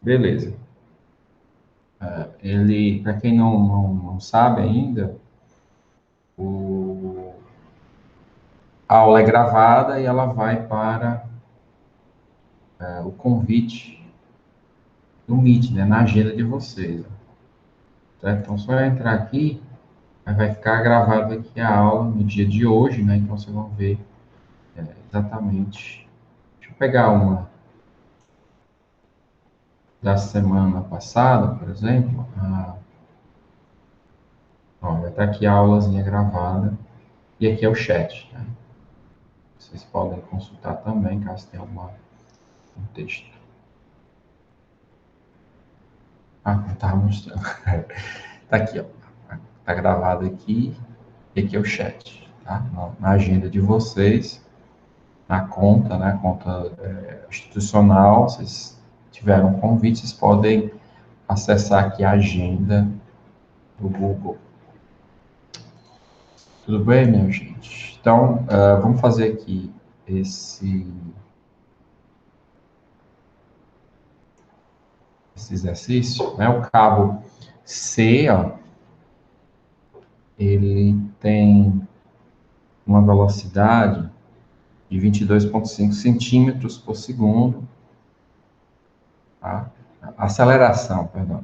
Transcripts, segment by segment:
Beleza. Ele, para quem não sabe ainda, a aula é gravada e ela vai para o convite do Meet, né, na agenda de vocês. Certo? Então, só entrar aqui, aí vai ficar gravado aqui a aula no dia de hoje, né? Então, vocês vão ver exatamente. Deixa eu pegar uma da semana passada, por exemplo. Ó, vai estar aqui a aulazinha gravada. E aqui é o chat, né? Vocês podem consultar também, caso tenha um texto. Não estava mostrando. Tá aqui, ó. Tá gravado aqui. E aqui é o chat, tá? Na agenda de vocês, na conta, né? Conta institucional, vocês tiveram um convite, vocês podem acessar aqui a agenda do Google. Tudo bem, minha gente? Então, vamos fazer aqui esse exercício, né? O cabo C, ó, ele tem uma velocidade de 22,5 centímetros por segundo, tá? Aceleração, perdão.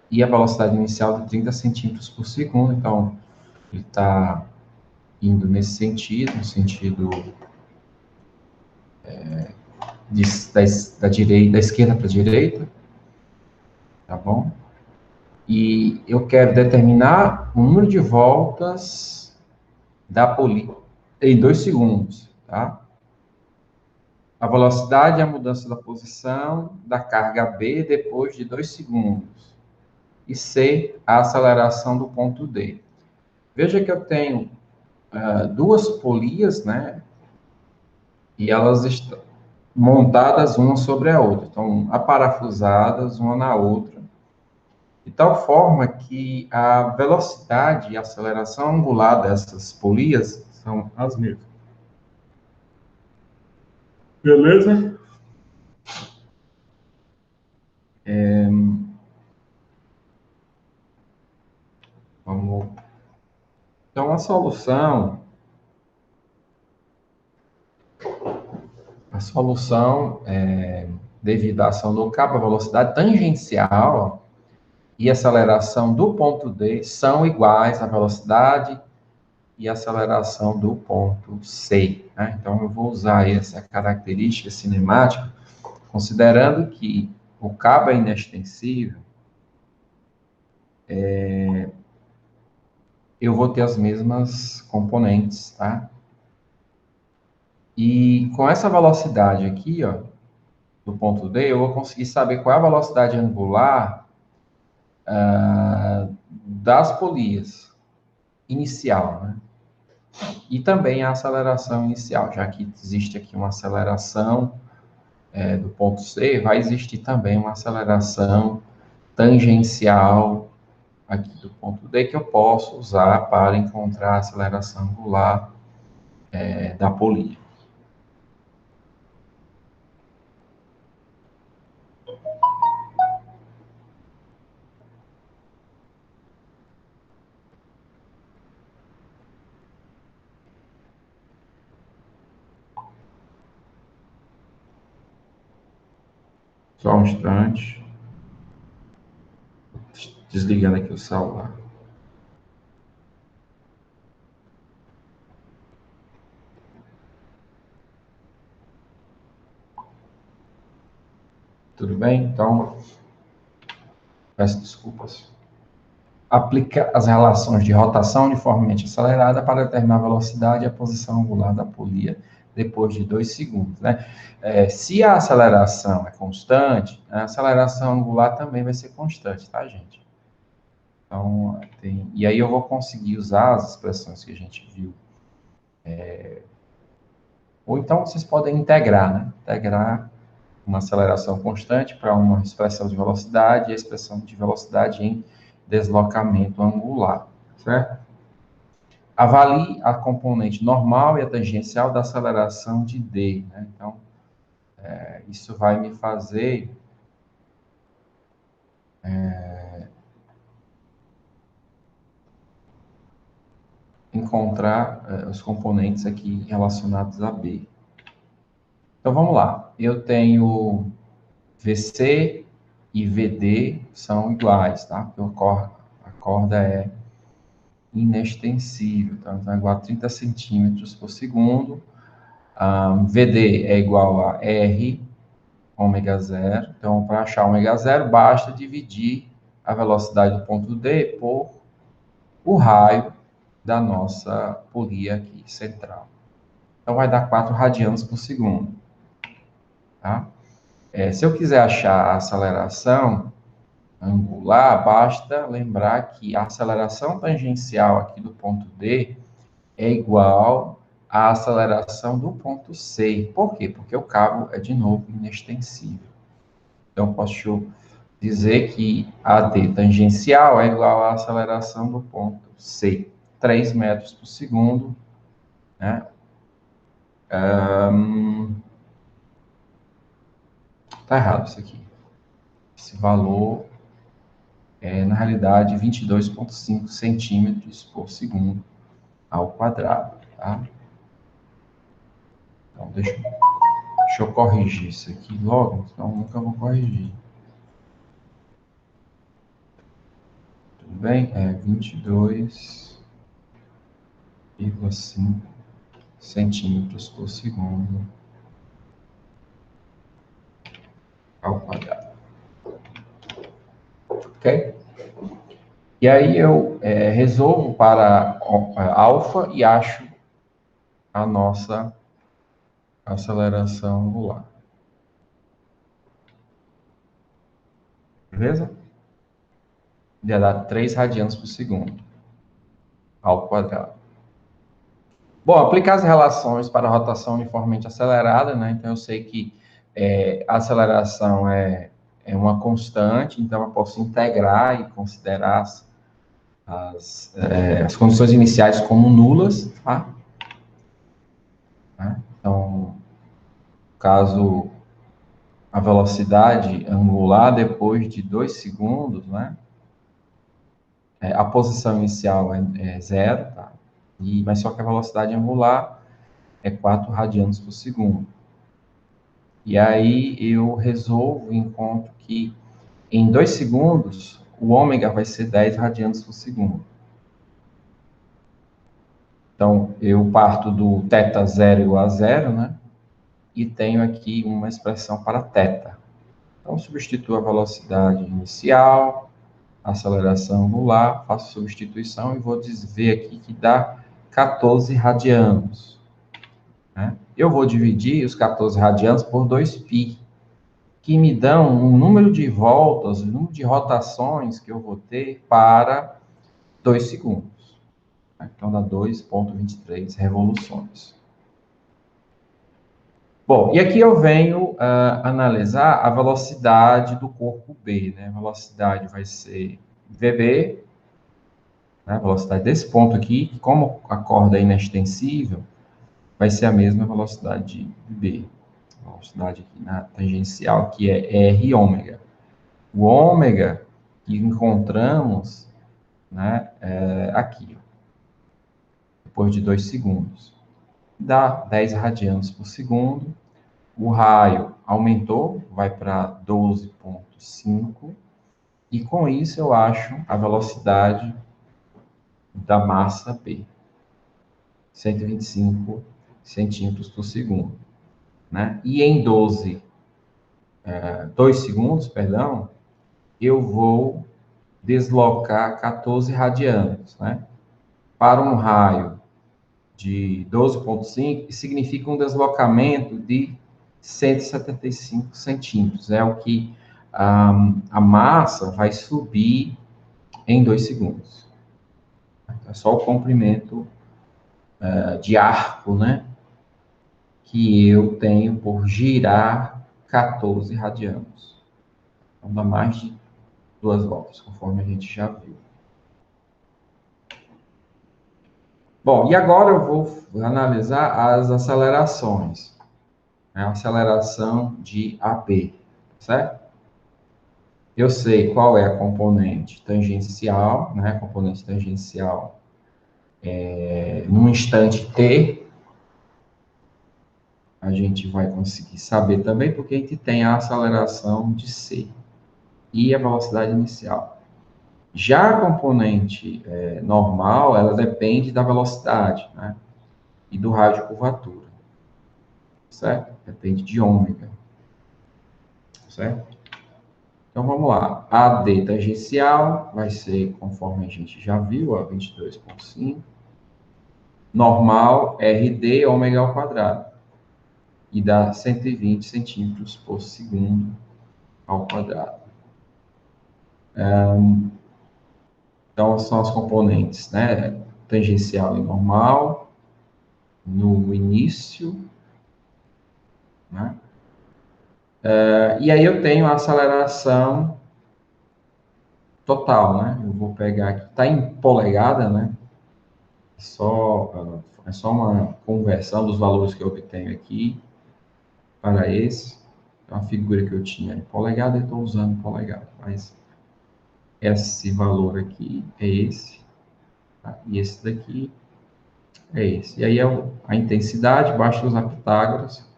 E a velocidade inicial de 30 centímetros por segundo, então ele está indo nesse sentido, no sentido da esquerda para a direita, tá bom? E eu quero determinar o número de voltas da polícia em 2 segundos, tá? A velocidade é a mudança da posição da carga B depois de 2 segundos. E C, a aceleração do ponto D. Veja que eu tenho duas polias, né? E elas estão montadas uma sobre a outra. Então, aparafusadas uma na outra. De tal forma que a velocidade e a aceleração angular dessas polias são as mesmas. Beleza? Vamos. Então, a solução devido à ação do cabo, a velocidade tangencial e aceleração do ponto D são iguais à velocidade e aceleração do ponto C. Né? Então, eu vou usar essa característica cinemática, considerando que o cabo é inextensível, eu vou ter as mesmas componentes, tá? E com essa velocidade aqui, ó, do ponto D, eu vou conseguir saber qual é a velocidade angular das polias inicial, né? E também a aceleração inicial, já que existe aqui uma aceleração do ponto C, vai existir também uma aceleração tangencial aqui do ponto D que eu posso usar para encontrar a aceleração angular da polia. Só um instante. Desligando aqui o celular. Tudo bem? Então, peço desculpas. Aplica as relações de rotação uniformemente acelerada para determinar a velocidade e a posição angular da polia depois de 2 segundos, né? Se a aceleração é constante, a aceleração angular também vai ser constante, tá, gente? Então, e aí eu vou conseguir usar as expressões que a gente viu. Ou então vocês podem integrar, né? Integrar uma aceleração constante para uma expressão de velocidade e a expressão de velocidade em deslocamento angular, certo? Avalie a componente normal e a tangencial da aceleração de D, né? Então, isso vai me fazer encontrar os componentes aqui relacionados a B. Então, vamos lá. Eu tenho VC e VD são iguais, tá? Porque a corda é inextensível, tá? Então, é igual a 30 centímetros por segundo. VD é igual a R ômega zero. Então, para achar ômega zero, basta dividir a velocidade do ponto D por o raio da nossa polia aqui central. Então, vai dar 4 radianos por segundo. Tá? Se eu quiser achar a aceleração angular, basta lembrar que a aceleração tangencial aqui do ponto D é igual à aceleração do ponto C. Por quê? Porque o cabo é, de novo, inextensível. Então, posso dizer que a D tangencial é igual à aceleração do ponto C, 3 metros por segundo, né? Tá errado isso aqui. Esse valor é, na realidade, 22,5 centímetros por segundo ao quadrado, tá? Então, deixa eu corrigir isso aqui logo, senão nunca vou corrigir. Tudo bem? É 22,5 centímetros por segundo ao quadrado. Ok? E aí eu resolvo para alfa e acho a nossa aceleração angular. Beleza? Ia dar 3 radianos por segundo ao quadrado. Bom, aplicar as relações para a rotação uniformemente acelerada, né? Então, eu sei que a aceleração é uma constante, então eu posso integrar e considerar as condições iniciais como nulas, tá? Então, caso a velocidade angular, depois de 2 segundos, né? A posição inicial é zero, tá? Mas só que a velocidade angular é 4 radianos por segundo. E aí eu resolvo e encontro que em 2 segundos o ômega vai ser 10 radianos por segundo. Então eu parto do θ zero igual a zero, né? E tenho aqui uma expressão para θ. Então substituo a velocidade inicial, aceleração angular, faço substituição e vou ver aqui que dá 14 radianos. Né? Eu vou dividir os 14 radianos por 2π, que me dão um número de voltas, um número de rotações que eu vou ter para 2 segundos. Então, dá 2,23 revoluções. Bom, e aqui eu venho analisar a velocidade do corpo B. Né? A velocidade vai ser VB, né? A velocidade desse ponto aqui, que como a corda é inextensível, vai ser a mesma velocidade de B. A velocidade aqui na tangencial, que é R ômega. O ômega que encontramos, né, aqui, ó, depois de 2 segundos. Dá 10 radianos por segundo. O raio aumentou, vai para 12,5. E com isso eu acho a velocidade da massa P. 125 centímetros por segundo. Né? E em 2 segundos, perdão, eu vou deslocar 14 radianos, né? Para um raio de 12,5, significa um deslocamento de 175 centímetros. É o que a massa vai subir em 2 segundos. É só o comprimento de arco, né? Que eu tenho por girar 14 radianos. Então, dá mais de 2 voltas, conforme a gente já viu. Bom, e agora eu vou analisar as acelerações. A aceleração de AB, certo? Eu sei qual é a componente tangencial, né? A componente tangencial num instante t, a gente vai conseguir saber também, porque a gente tem a aceleração de c e a velocidade inicial. Já a componente normal, ela depende da velocidade, né? E do raio de curvatura, certo? Depende de ômega, certo? Então, vamos lá. AD tangencial vai ser, conforme a gente já viu, a 22,5. Normal, RD, ômega ao quadrado. E dá 120 centímetros por segundo ao quadrado. Então, são as componentes, né? Tangencial e normal, no início, né? E aí eu tenho a aceleração total, né? Eu vou pegar aqui, está em polegada, né? É só uma conversão dos valores que eu obtenho aqui para esse. Então, a figura que eu tinha em polegada, eu estou usando polegada, mas esse valor aqui é esse, tá? E esse daqui é esse. E aí a intensidade, basta usar Pitágoras,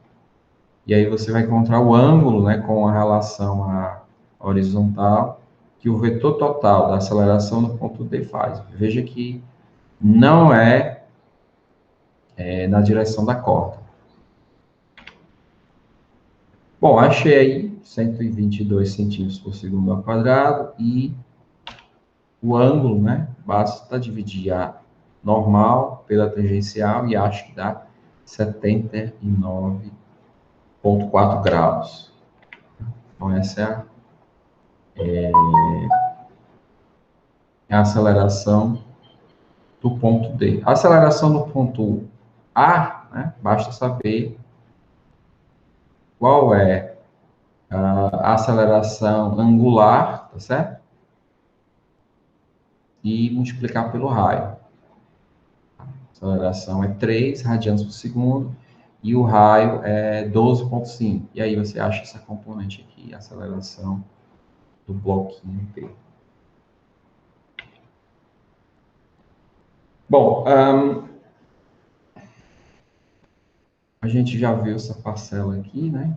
e aí você vai encontrar o ângulo, né, com a relação à horizontal, que o vetor total da aceleração no ponto D faz. Veja que não é na direção da corda. Bom, achei aí 122 centímetros por segundo ao quadrado e o ângulo, né? Basta dividir a normal pela tangencial e acho que dá 79,4 graus. Então, essa é a aceleração do ponto D. A aceleração no ponto A, né? Basta saber qual é a aceleração angular, tá certo? E multiplicar pelo raio. A aceleração é 3 radianos por segundo e o raio é 12,5. E aí você acha essa componente aqui, a aceleração do bloquinho P. Bom, a gente já viu essa parcela aqui, né?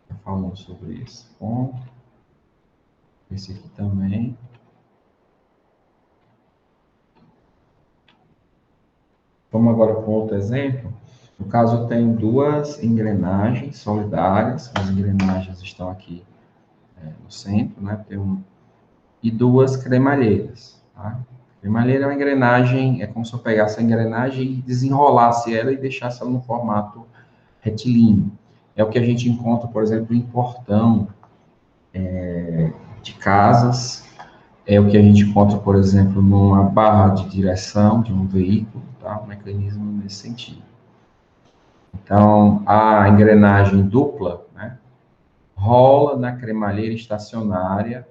Já falamos sobre esse ponto. Esse aqui também. Vamos agora para outro exemplo. No caso, eu tenho duas engrenagens solidárias. As engrenagens estão aqui no centro, né? E duas cremalheiras. Tá? Cremalheira é uma engrenagem, é como se eu pegasse a engrenagem e desenrolasse ela e deixasse ela no formato retilíneo. É o que a gente encontra, por exemplo, em portão de casas, é o que a gente encontra, por exemplo, numa barra de direção de um veículo, tá? Um mecanismo nesse sentido. Então, a engrenagem dupla, né, rola na cremalheira estacionária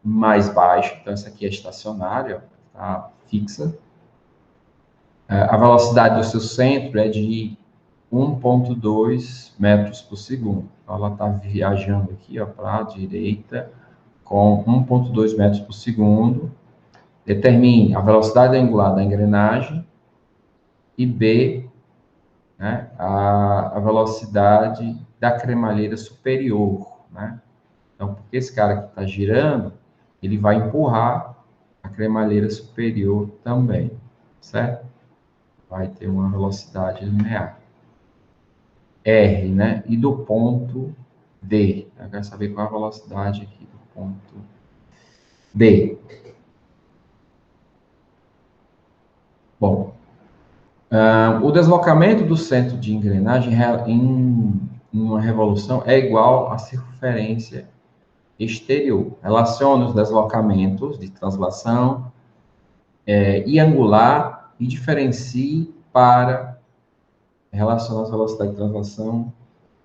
mais baixa, então essa aqui é estacionária, tá fixa. A velocidade do seu centro é de 1,2 metros por segundo. Então, ela está viajando aqui para a direita com 1,2 metros por segundo. Determine a velocidade angular da engrenagem e B, né, a velocidade da cremalheira superior, né? Então, porque esse cara que está girando, ele vai empurrar a cremalheira superior também, certo? Vai ter uma velocidade linear. R, né? E do ponto D. Eu quero saber qual a velocidade aqui do ponto D. Bom, o deslocamento do centro de engrenagem em uma revolução é igual à circunferência exterior. Relaciona os deslocamentos de translação e angular e diferencie para relacionar a velocidade de translação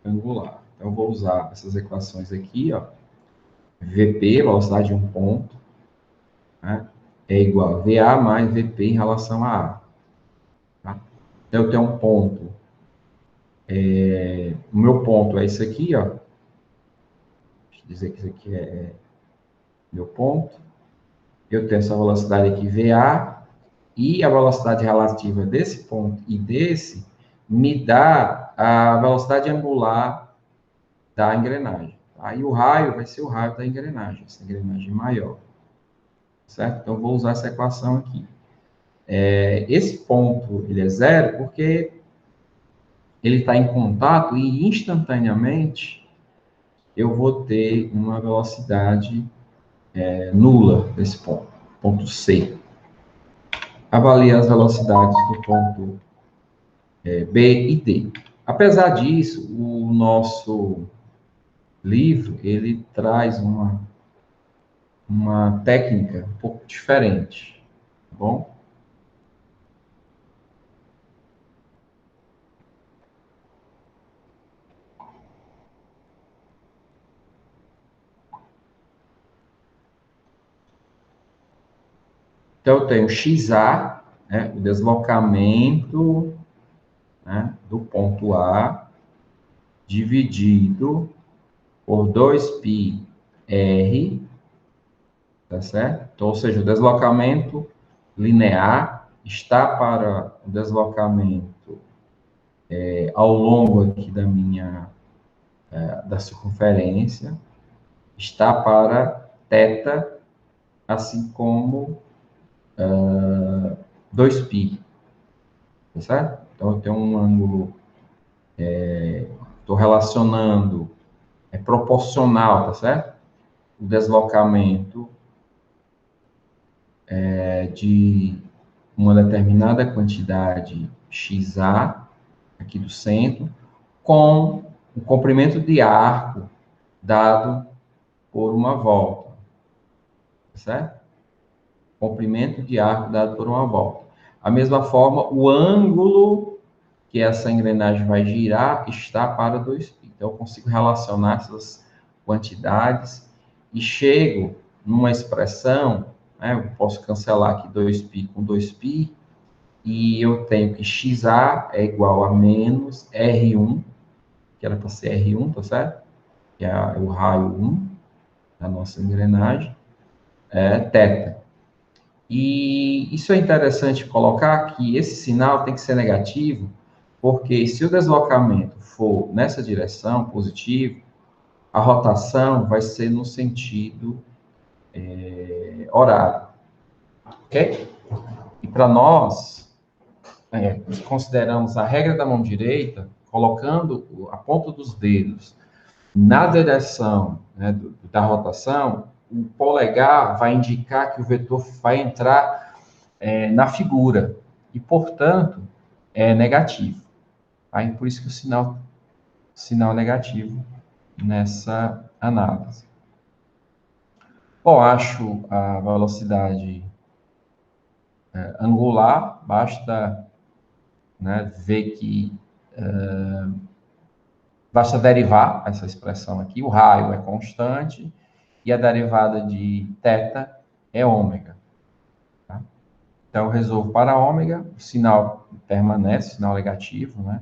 angular. Então, eu vou usar essas equações aqui, ó. VP, velocidade de um ponto, né, é igual a VA mais VP em relação a A. Tá? Então, eu tenho um ponto. O meu ponto é isso aqui, ó. Deixa eu dizer que isso aqui é meu ponto. eu tenho essa velocidade aqui, VA, e a velocidade relativa desse ponto e desse me dá a velocidade angular da engrenagem. Aí o raio vai ser o raio da engrenagem, essa engrenagem maior. Certo? Então, eu vou usar essa equação aqui. Esse ponto, ele é zero porque ele está em contato e instantaneamente eu vou ter uma velocidade nula nesse ponto, ponto C. Avalie as velocidades do ponto B e D. Apesar disso, o nosso livro, ele traz uma técnica um pouco diferente, tá bom? Então, eu tenho XA, né, o deslocamento, né, do ponto A, dividido por 2πr, tá certo? Então, ou seja, o deslocamento linear está para o deslocamento ao longo aqui da circunferência, está para θ, assim como 2π, tá certo? Então, eu tenho um ângulo, estou relacionando, é proporcional, tá certo? O deslocamento de uma determinada quantidade XA, aqui do centro, com o comprimento de arco dado por uma volta, tá certo? Comprimento de arco dado por uma volta. A mesma forma, o ângulo que essa engrenagem vai girar está para 2π. Então, eu consigo relacionar essas quantidades e chego numa expressão, né, eu posso cancelar aqui 2π com 2π, e eu tenho que XA é igual a menos R1, que era para ser R1, tá certo? Que é o raio 1 da nossa engrenagem, θ. E isso é interessante colocar que esse sinal tem que ser negativo, porque se o deslocamento for nessa direção, positivo, a rotação vai ser no sentido horário, ok? E para nós, consideramos a regra da mão direita, colocando a ponta dos dedos na direção, né, da rotação, o polegar vai indicar que o vetor vai entrar na figura e, portanto, é negativo. Aí, por isso que o sinal negativo nessa análise. Bom, acho a velocidade angular, basta, né, ver que basta derivar essa expressão aqui, o raio é constante e a derivada de θ é ômega. Tá? Então, eu resolvo para ômega, o sinal permanece, sinal negativo, né?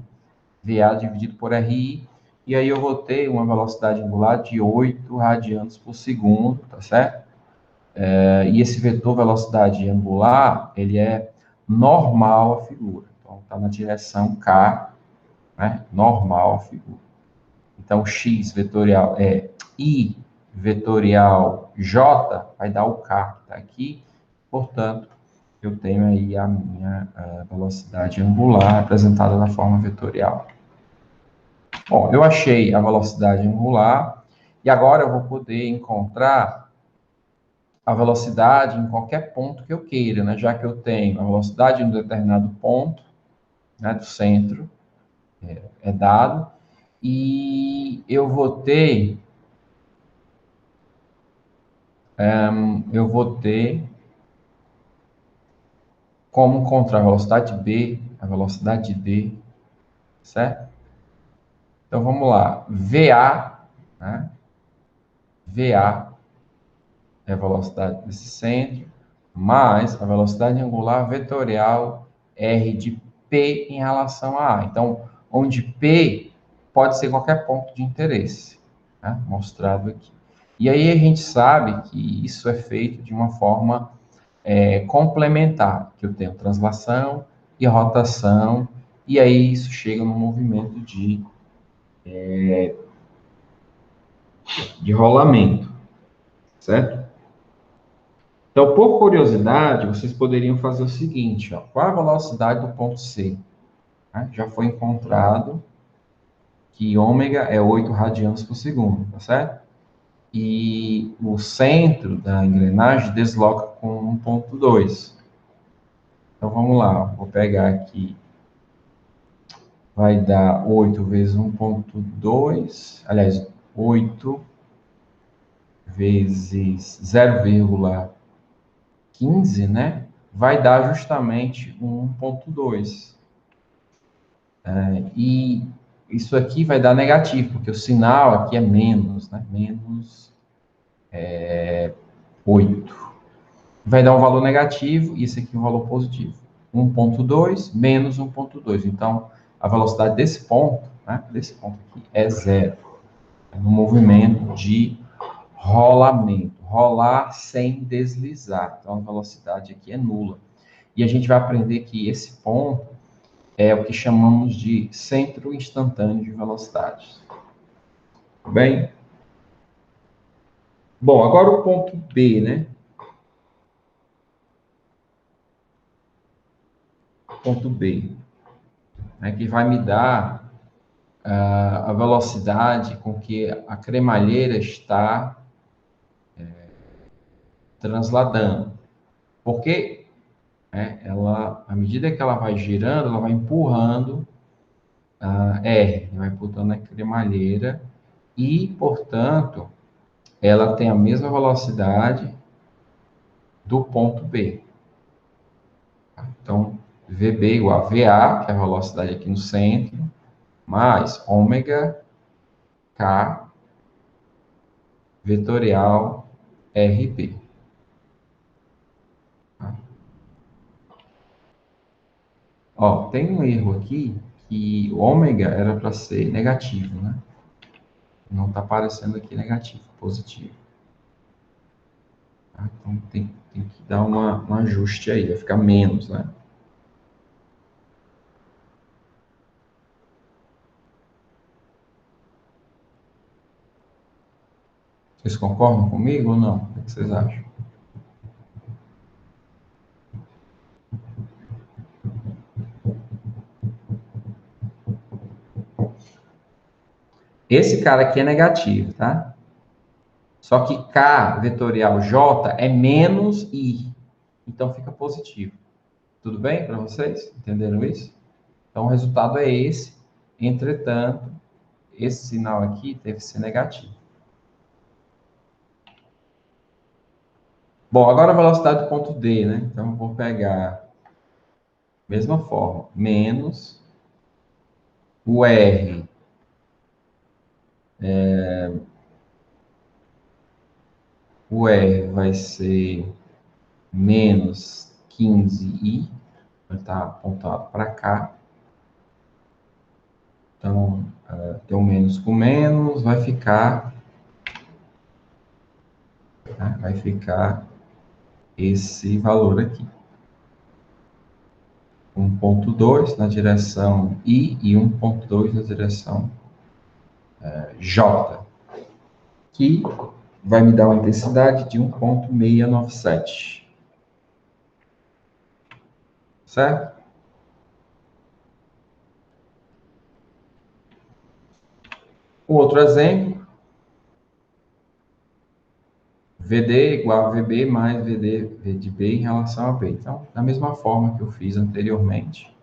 VA dividido por RI, e aí eu vou ter uma velocidade angular de 8 radianos por segundo, tá certo? E esse vetor velocidade angular, ele é normal à figura. Então, está na direção K, né? Normal à figura. Então, X vetorial é I vetorial J, vai dar o K que está aqui. Portanto, eu tenho aí a minha velocidade angular representada na forma vetorial. Bom, eu achei a velocidade angular e agora eu vou poder encontrar a velocidade em qualquer ponto que eu queira, né? Já que eu tenho a velocidade em um determinado ponto, né, do centro, é dado, e eu vou ter como encontrar a velocidade B, a velocidade D, certo? Então, vamos lá. VA, né? VA é a velocidade desse centro, mais a velocidade angular vetorial R de P em relação a A. Então, onde P pode ser qualquer ponto de interesse, né? Mostrado aqui. E aí a gente sabe que isso é feito de uma forma complementar, que eu tenho translação e rotação, e aí isso chega no movimento de rolamento, certo? Então, por curiosidade, vocês poderiam fazer o seguinte, ó, qual a velocidade do ponto C? Né? Já foi encontrado que ômega é 8 radianos por segundo, tá certo? E o centro da engrenagem desloca com 1,2. Então, vamos lá, vou pegar aqui, vai dar 8 vezes 1,2, aliás, 8 vezes 0,15, né? Vai dar justamente 1,2. E isso aqui vai dar negativo, porque o sinal aqui é menos, né? Menos 8. Vai dar um valor negativo e esse aqui um valor positivo. 1,2 menos 1,2. Então, a velocidade desse ponto, né? Desse ponto aqui, é zero. É no movimento de rolamento. Rolar sem deslizar. Então, a velocidade aqui é nula. E a gente vai aprender que esse ponto é o que chamamos de centro instantâneo de velocidades. Bem? Bom, agora o ponto B, né? Ponto B, né, que vai me dar a velocidade com que a cremalheira está transladando. Porque ela, à medida que ela vai girando, ela vai empurrando a R, vai empurrando a cremalheira e, portanto, ela tem a mesma velocidade do ponto B. Então, VB igual a VA, que é a velocidade aqui no centro, mais ômega K vetorial RB. Ó, tem um erro aqui que o ômega era para ser negativo, né? Não está aparecendo aqui negativo, positivo. Tá? Então tem que dar um ajuste aí, vai ficar menos, né? Vocês concordam comigo ou não? O que vocês acham? Esse cara aqui é negativo, tá? Só que K vetorial J é menos I. Então fica positivo. Tudo bem para vocês? Entenderam isso? Então o resultado é esse. Entretanto, esse sinal aqui deve ser negativo. Bom, agora a velocidade do ponto D, né? Então eu vou pegar, mesma forma, menos o R. O R vai ser menos 15i, vai estar apontado para cá. Então, tem o menos com menos, vai ficar, né? Vai ficar esse valor aqui. 1,2 na direção I e 1,2 na direção J, que vai me dar uma intensidade de 1,697. Certo? O outro exemplo, VD igual a VB mais VD V de B em relação a B. Então, da mesma forma que eu fiz anteriormente,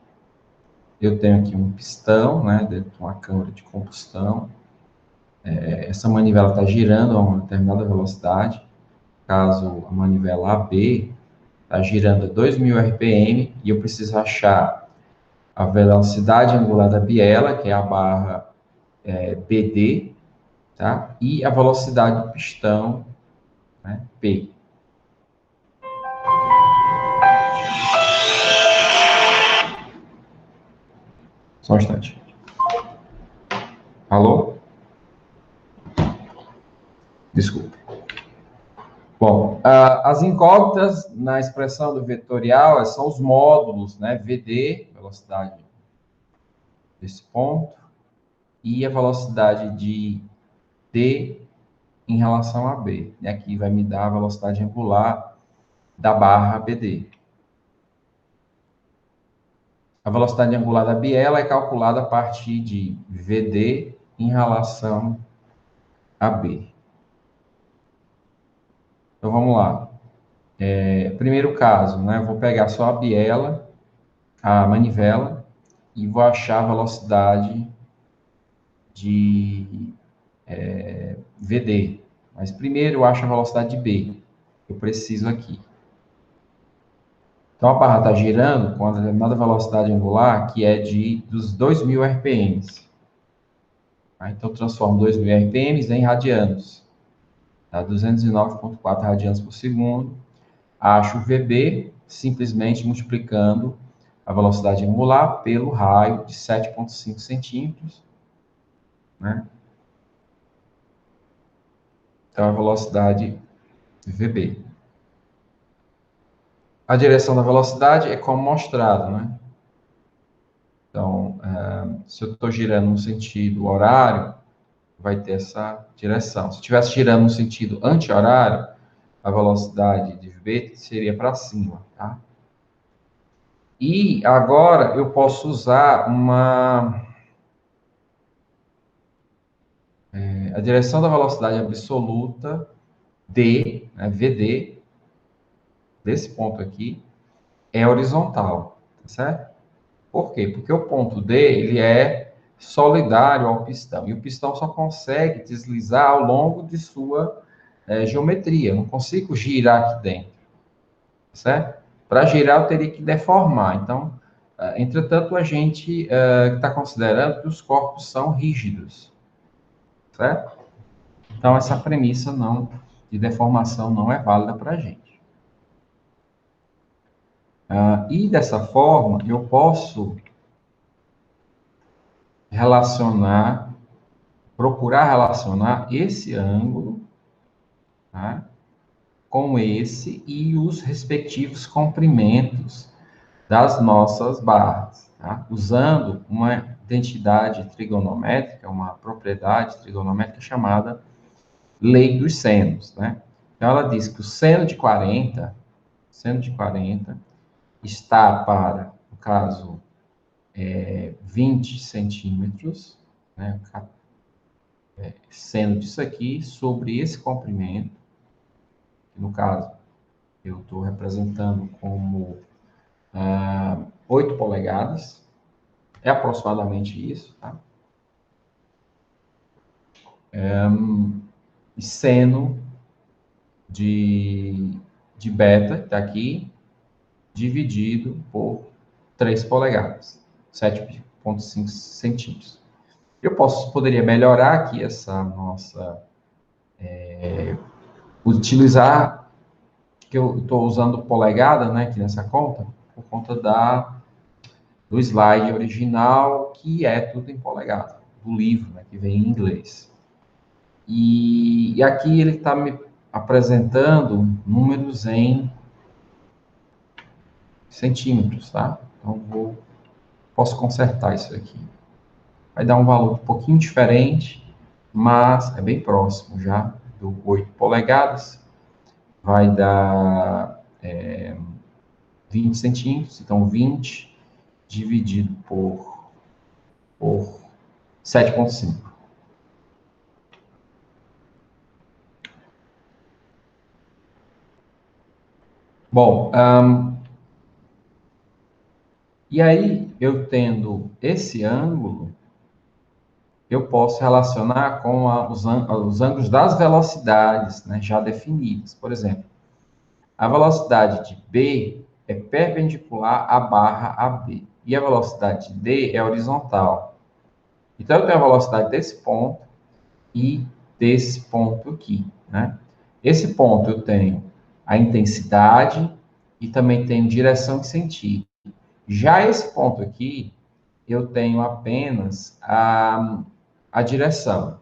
eu tenho aqui um pistão, né, dentro de uma câmara de combustão. Essa manivela está girando a uma determinada velocidade. Caso a manivela AB está girando a 2.000 RPM e eu preciso achar a velocidade angular da biela, que é a barra BD, tá? E a velocidade do pistão, né, P. Só um instante. Alô? Desculpe. Bom, as incógnitas na expressão do vetorial são os módulos, né? VD, velocidade desse ponto, e a velocidade de D em relação a B. E aqui vai me dar a velocidade angular da barra BD. A velocidade angular da biela é calculada a partir de VD em relação a B. Então, vamos lá. Primeiro caso, né? Eu vou pegar só a biela, a manivela, e vou achar a velocidade de VD. Mas primeiro eu acho a velocidade de B. Eu preciso aqui. Então, a barra está girando com uma determinada velocidade angular, que é dos 2.000 RPMs. Então, eu transformo 2.000 RPMs em radianos. Tá? 209,4 radianos por segundo. Acho o VB simplesmente multiplicando a velocidade angular pelo raio de 7,5 centímetros. Né? Então, a velocidade VB. A direção da velocidade é como mostrado, né? Então, se eu estou girando no sentido horário, vai ter essa direção. Se estivesse girando no sentido anti-horário, a velocidade de V seria para cima, tá? E agora eu posso usar a direção da velocidade absoluta D, né, VD, desse ponto aqui, é horizontal, tá certo? Por quê? Porque o ponto D, ele é solidário ao pistão, e o pistão só consegue deslizar ao longo de sua geometria. Eu não consigo girar aqui dentro, certo? Para girar, eu teria que deformar. Então, entretanto, a gente está considerando que os corpos são rígidos, certo? Então, essa premissa de deformação não é válida para a gente. E dessa forma, eu posso procurar relacionar esse ângulo, tá, com esse e os respectivos comprimentos das nossas barras, tá? Usando uma identidade trigonométrica, uma propriedade trigonométrica chamada lei dos senos, né? Então, ela diz que o seno de 40 está para, no caso, 20 centímetros, né? Seno disso aqui sobre esse comprimento, que no caso eu estou representando como 8 polegadas, é aproximadamente isso, tá? E seno de beta, que está aqui, dividido por 3 polegadas, 7,5 centímetros. Poderia melhorar aqui essa nossa... utilizar, que eu estou usando polegada, né, aqui nessa conta, por conta do slide original, que é tudo em polegada, do livro, né, que vem em inglês. E aqui ele está me apresentando números em centímetros, tá? Então, posso consertar isso aqui. Vai dar um valor um pouquinho diferente, mas é bem próximo já do 8 polegadas. Vai dar 20 centímetros, então 20 dividido por 7,5. Bom, e aí, eu tendo esse ângulo, eu posso relacionar com os ângulos das velocidades, né, já definidas. Por exemplo, a velocidade de B é perpendicular à barra AB, e a velocidade de D é horizontal. Então, eu tenho a velocidade desse ponto e desse ponto aqui, né? Esse ponto eu tenho a intensidade e também tenho direção e sentido. Já esse ponto aqui, eu tenho apenas a direção,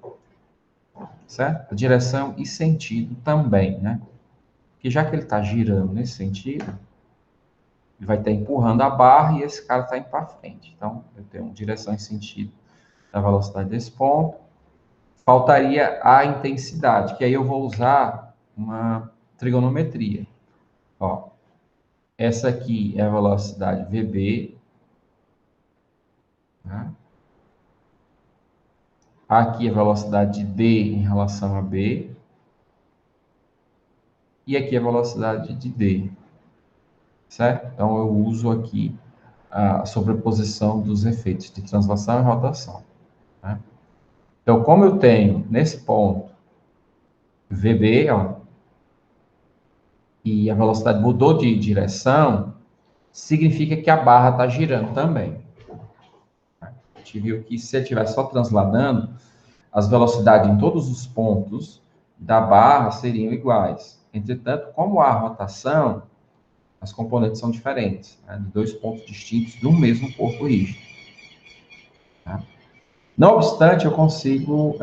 certo? A direção e sentido também, né? Porque já que ele está girando nesse sentido, ele vai estar empurrando a barra e esse cara está indo para frente. Então, eu tenho direção em sentido da velocidade desse ponto. Faltaria a intensidade, que aí eu vou usar uma trigonometria. Ó, essa aqui é a velocidade VB. Né? Aqui é a velocidade de D em relação a B. E aqui é a velocidade de D. Certo? Então, eu uso aqui a sobreposição dos efeitos de translação e rotação. Né? Então, como eu tenho nesse ponto VB, ó, e a velocidade mudou de direção, significa que a barra está girando também. A gente viu que se eu estivesse só transladando, as velocidades em todos os pontos da barra seriam iguais. Entretanto, como há rotação, as componentes são diferentes, né, de dois pontos distintos do mesmo corpo rígido. Tá? Não obstante, eu consigo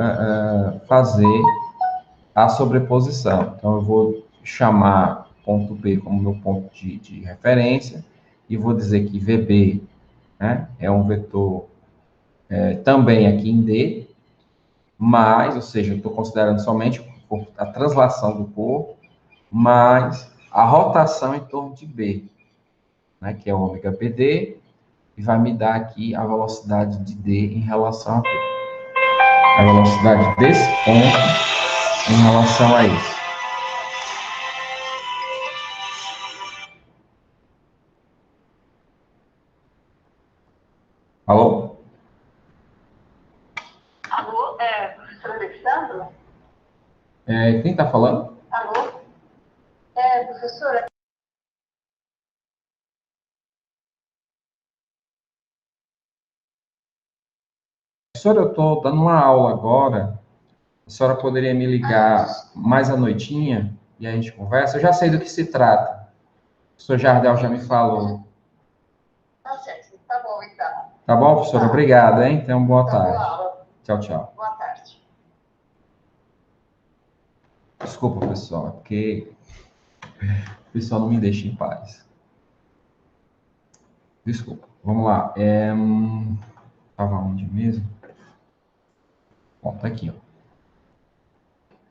fazer a sobreposição. Então, eu vou chamar ponto B como meu ponto de referência e vou dizer que VB, né, é um vetor também aqui em D, mas, ou seja, eu estou considerando somente a translação do corpo, mais a rotação em torno de B, né, que é o ômega PD, e vai me dar aqui a velocidade de D em relação a B. A velocidade desse ponto em relação a isso. Alô? Alô, professor Alexandre? Quem está falando? Alô? Professora. Professora, eu estou dando uma aula agora. A senhora poderia me ligar mais à noitinha e a gente conversa? Eu já sei do que se trata. O professor Jardel já me falou. Tá certo, tá bom então. Tá bom, professora? Tá. Obrigado, hein? Então, boa Tá tarde. boa aula. Tchau, tchau. Boa tarde. Desculpa, pessoal, porque o pessoal não me deixa em paz. Desculpa. Vamos lá. Estava onde mesmo? Bom, tá aqui, ó.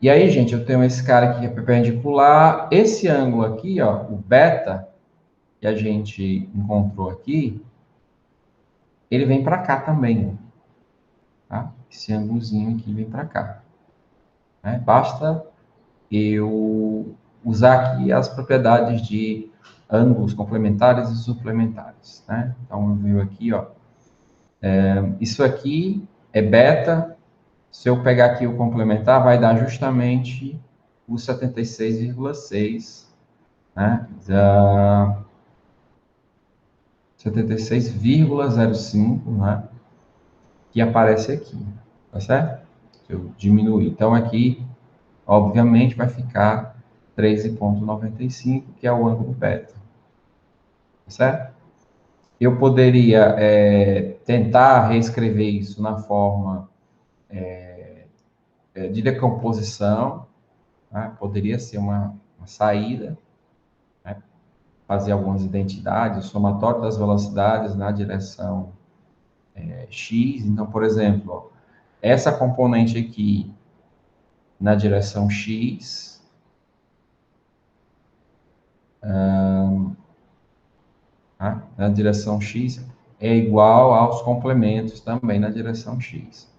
E aí, gente, eu tenho esse cara aqui que é perpendicular. Esse ângulo aqui, ó, o beta, que a gente encontrou aqui, ele vem para cá também, tá? Esse ângulozinho aqui vem para cá. Né? Basta eu usar aqui as propriedades de ângulos complementares e suplementares, né? Então, eu venho aqui, ó. Isso aqui é beta. Se eu pegar aqui o complementar, vai dar justamente o 76,6, né? 76,05, né? Que aparece aqui, tá certo? Se eu diminuir. Então, aqui, obviamente, vai ficar 13,95, que é o ângulo beta, tá certo? Eu poderia tentar reescrever isso na forma de decomposição, né? Poderia ser uma saída, né? Fazer algumas identidades, o somatório das velocidades na direção x. Então, por exemplo, ó, essa componente aqui na direção x, tá? Na direção x é igual aos complementos também na direção x.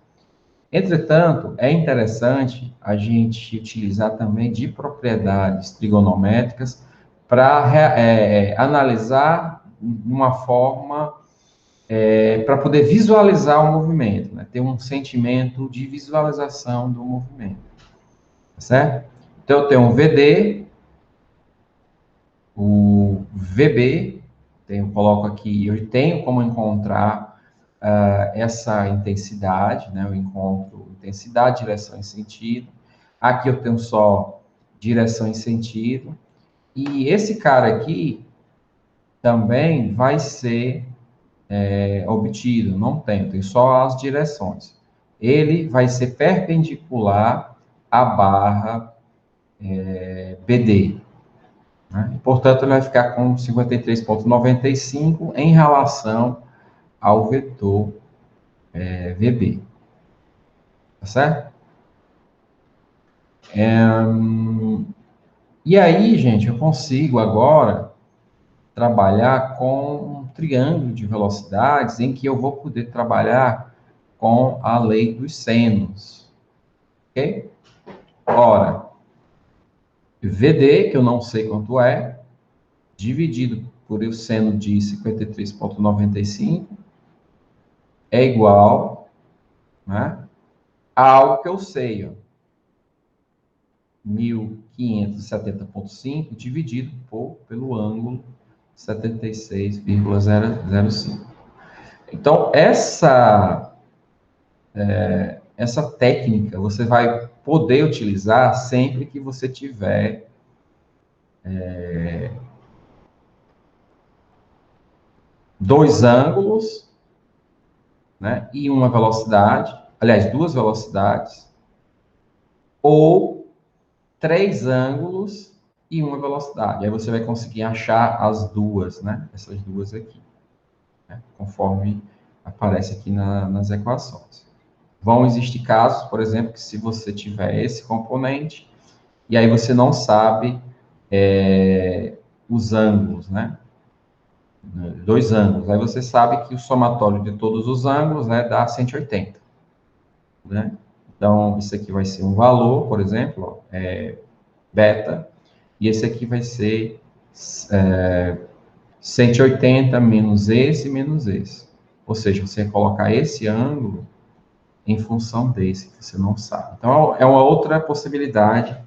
Entretanto, é interessante a gente utilizar também de propriedades trigonométricas para analisar de uma forma para poder visualizar o movimento, né? Ter um sentimento de visualização do movimento, tá certo? Então, eu tenho um VD, o VB, coloco aqui, eu tenho como encontrar essa intensidade, né? Eu encontro intensidade, direção e sentido. Aqui eu tenho só direção e sentido. E esse cara aqui também vai ser obtido, não tem só as direções. Ele vai ser perpendicular à barra BD, né? E, portanto, ele vai ficar com 53,95 em relação ao vetor VB. Tá certo? E aí, gente, eu consigo agora trabalhar com um triângulo de velocidades em que eu vou poder trabalhar com a lei dos senos. Ok? Ora, VD, que eu não sei quanto é, dividido por o seno de 53,95 é igual, né, a algo que eu sei, ó, 1570,5 dividido pelo ângulo 76,005. Então, essa técnica você vai poder utilizar sempre que você tiver dois ângulos, né, e uma velocidade, aliás, duas velocidades, ou três ângulos e uma velocidade. Aí você vai conseguir achar as duas, né, essas duas aqui, né, conforme aparece aqui nas equações. Vão existir casos, por exemplo, que se você tiver esse componente, e aí você não sabe os ângulos, né? Dois ângulos. Aí você sabe que o somatório de todos os ângulos, né, dá 180, né? Então, isso aqui vai ser um valor, por exemplo, ó, beta, e esse aqui vai ser 180 menos esse. Ou seja, você vai colocar esse ângulo em função desse, que você não sabe. Então, é uma outra possibilidade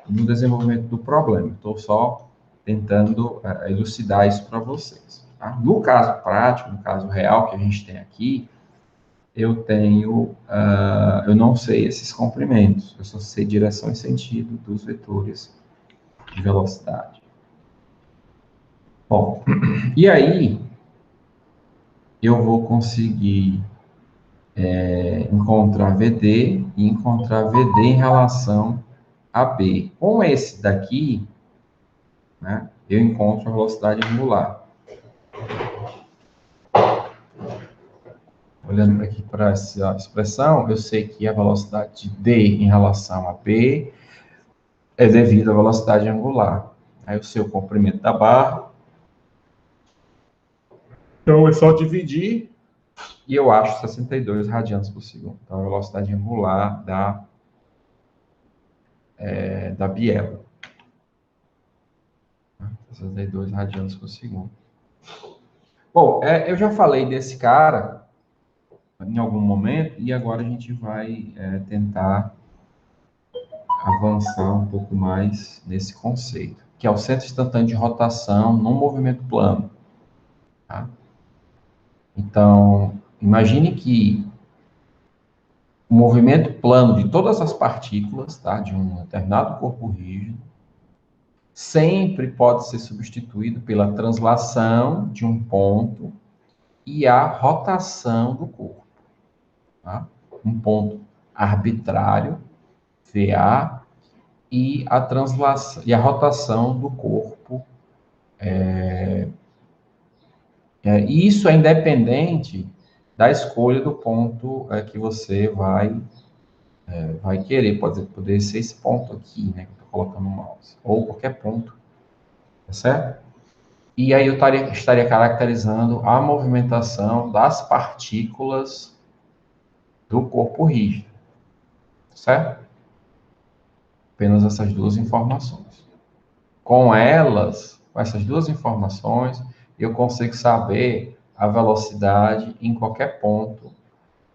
no desenvolvimento do problema. Estou só tentando elucidar isso para vocês. Tá? No caso prático, no caso real que a gente tem aqui, eu não sei esses comprimentos, eu só sei direção e sentido dos vetores de velocidade. Bom, e aí eu vou conseguir encontrar VD e encontrar VD em relação a B. Com esse daqui, né, eu encontro a velocidade angular. Olhando aqui para essa expressão, eu sei que a velocidade de D em relação a B é devido à velocidade angular. Aí eu sei o comprimento da barra. Então é só dividir e eu acho 62 radianos por segundo. Então a velocidade angular da biela. 62 radianos por segundo. Bom, eu já falei desse cara em algum momento e agora a gente vai tentar avançar um pouco mais nesse conceito, que é o centro instantâneo de rotação no movimento plano. Tá? Então, imagine que o movimento plano de todas as partículas, tá, de um determinado corpo rígido, sempre pode ser substituído pela translação de um ponto e a rotação do corpo. Tá? Um ponto arbitrário, VA, e a translação e a rotação do corpo. E isso é independente da escolha do ponto que você vai querer. Poder ser esse ponto aqui, né, que eu estou colocando o mouse, ou qualquer ponto, tá certo? E aí eu estaria caracterizando a movimentação das partículas do corpo rígido, certo? Apenas essas duas informações. Com essas duas informações, eu consigo saber a velocidade em qualquer ponto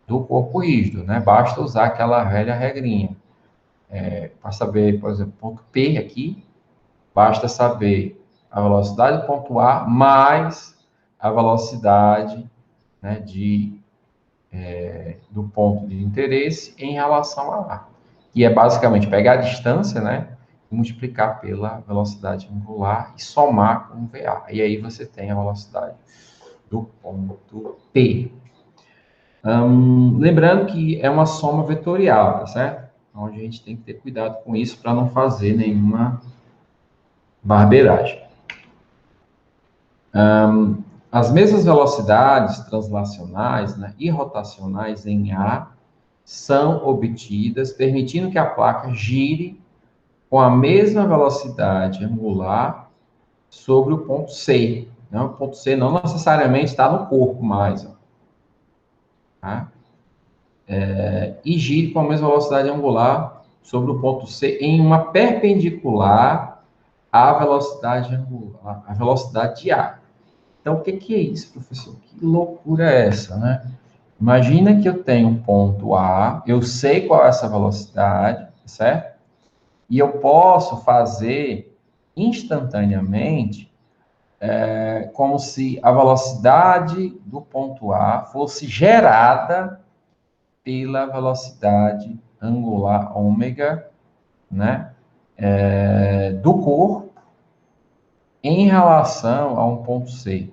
do corpo rígido, né? Basta usar aquela velha regrinha. Para saber, por exemplo, ponto P aqui, basta saber a velocidade do ponto A mais a velocidade, né, do ponto de interesse em relação a A. Que é basicamente pegar a distância, né, e multiplicar pela velocidade angular e somar com VA. E aí você tem a velocidade do ponto P. Lembrando que é uma soma vetorial, tá certo? Então a gente tem que ter cuidado com isso para não fazer nenhuma barbeiragem. As mesmas velocidades translacionais, né, e rotacionais em A são obtidas, permitindo que a placa gire com a mesma velocidade angular sobre o ponto C. Né? O ponto C não necessariamente está no corpo mais. Ó, tá? E gire com a mesma velocidade angular sobre o ponto C em uma perpendicular à velocidade angular, à velocidade de A. Então, o que é isso, professor? Que loucura é essa, né? Imagina que eu tenho um ponto A, eu sei qual é essa velocidade, certo? E eu posso fazer instantaneamente como se a velocidade do ponto A fosse gerada pela velocidade angular ômega, né, do corpo em relação a um ponto C.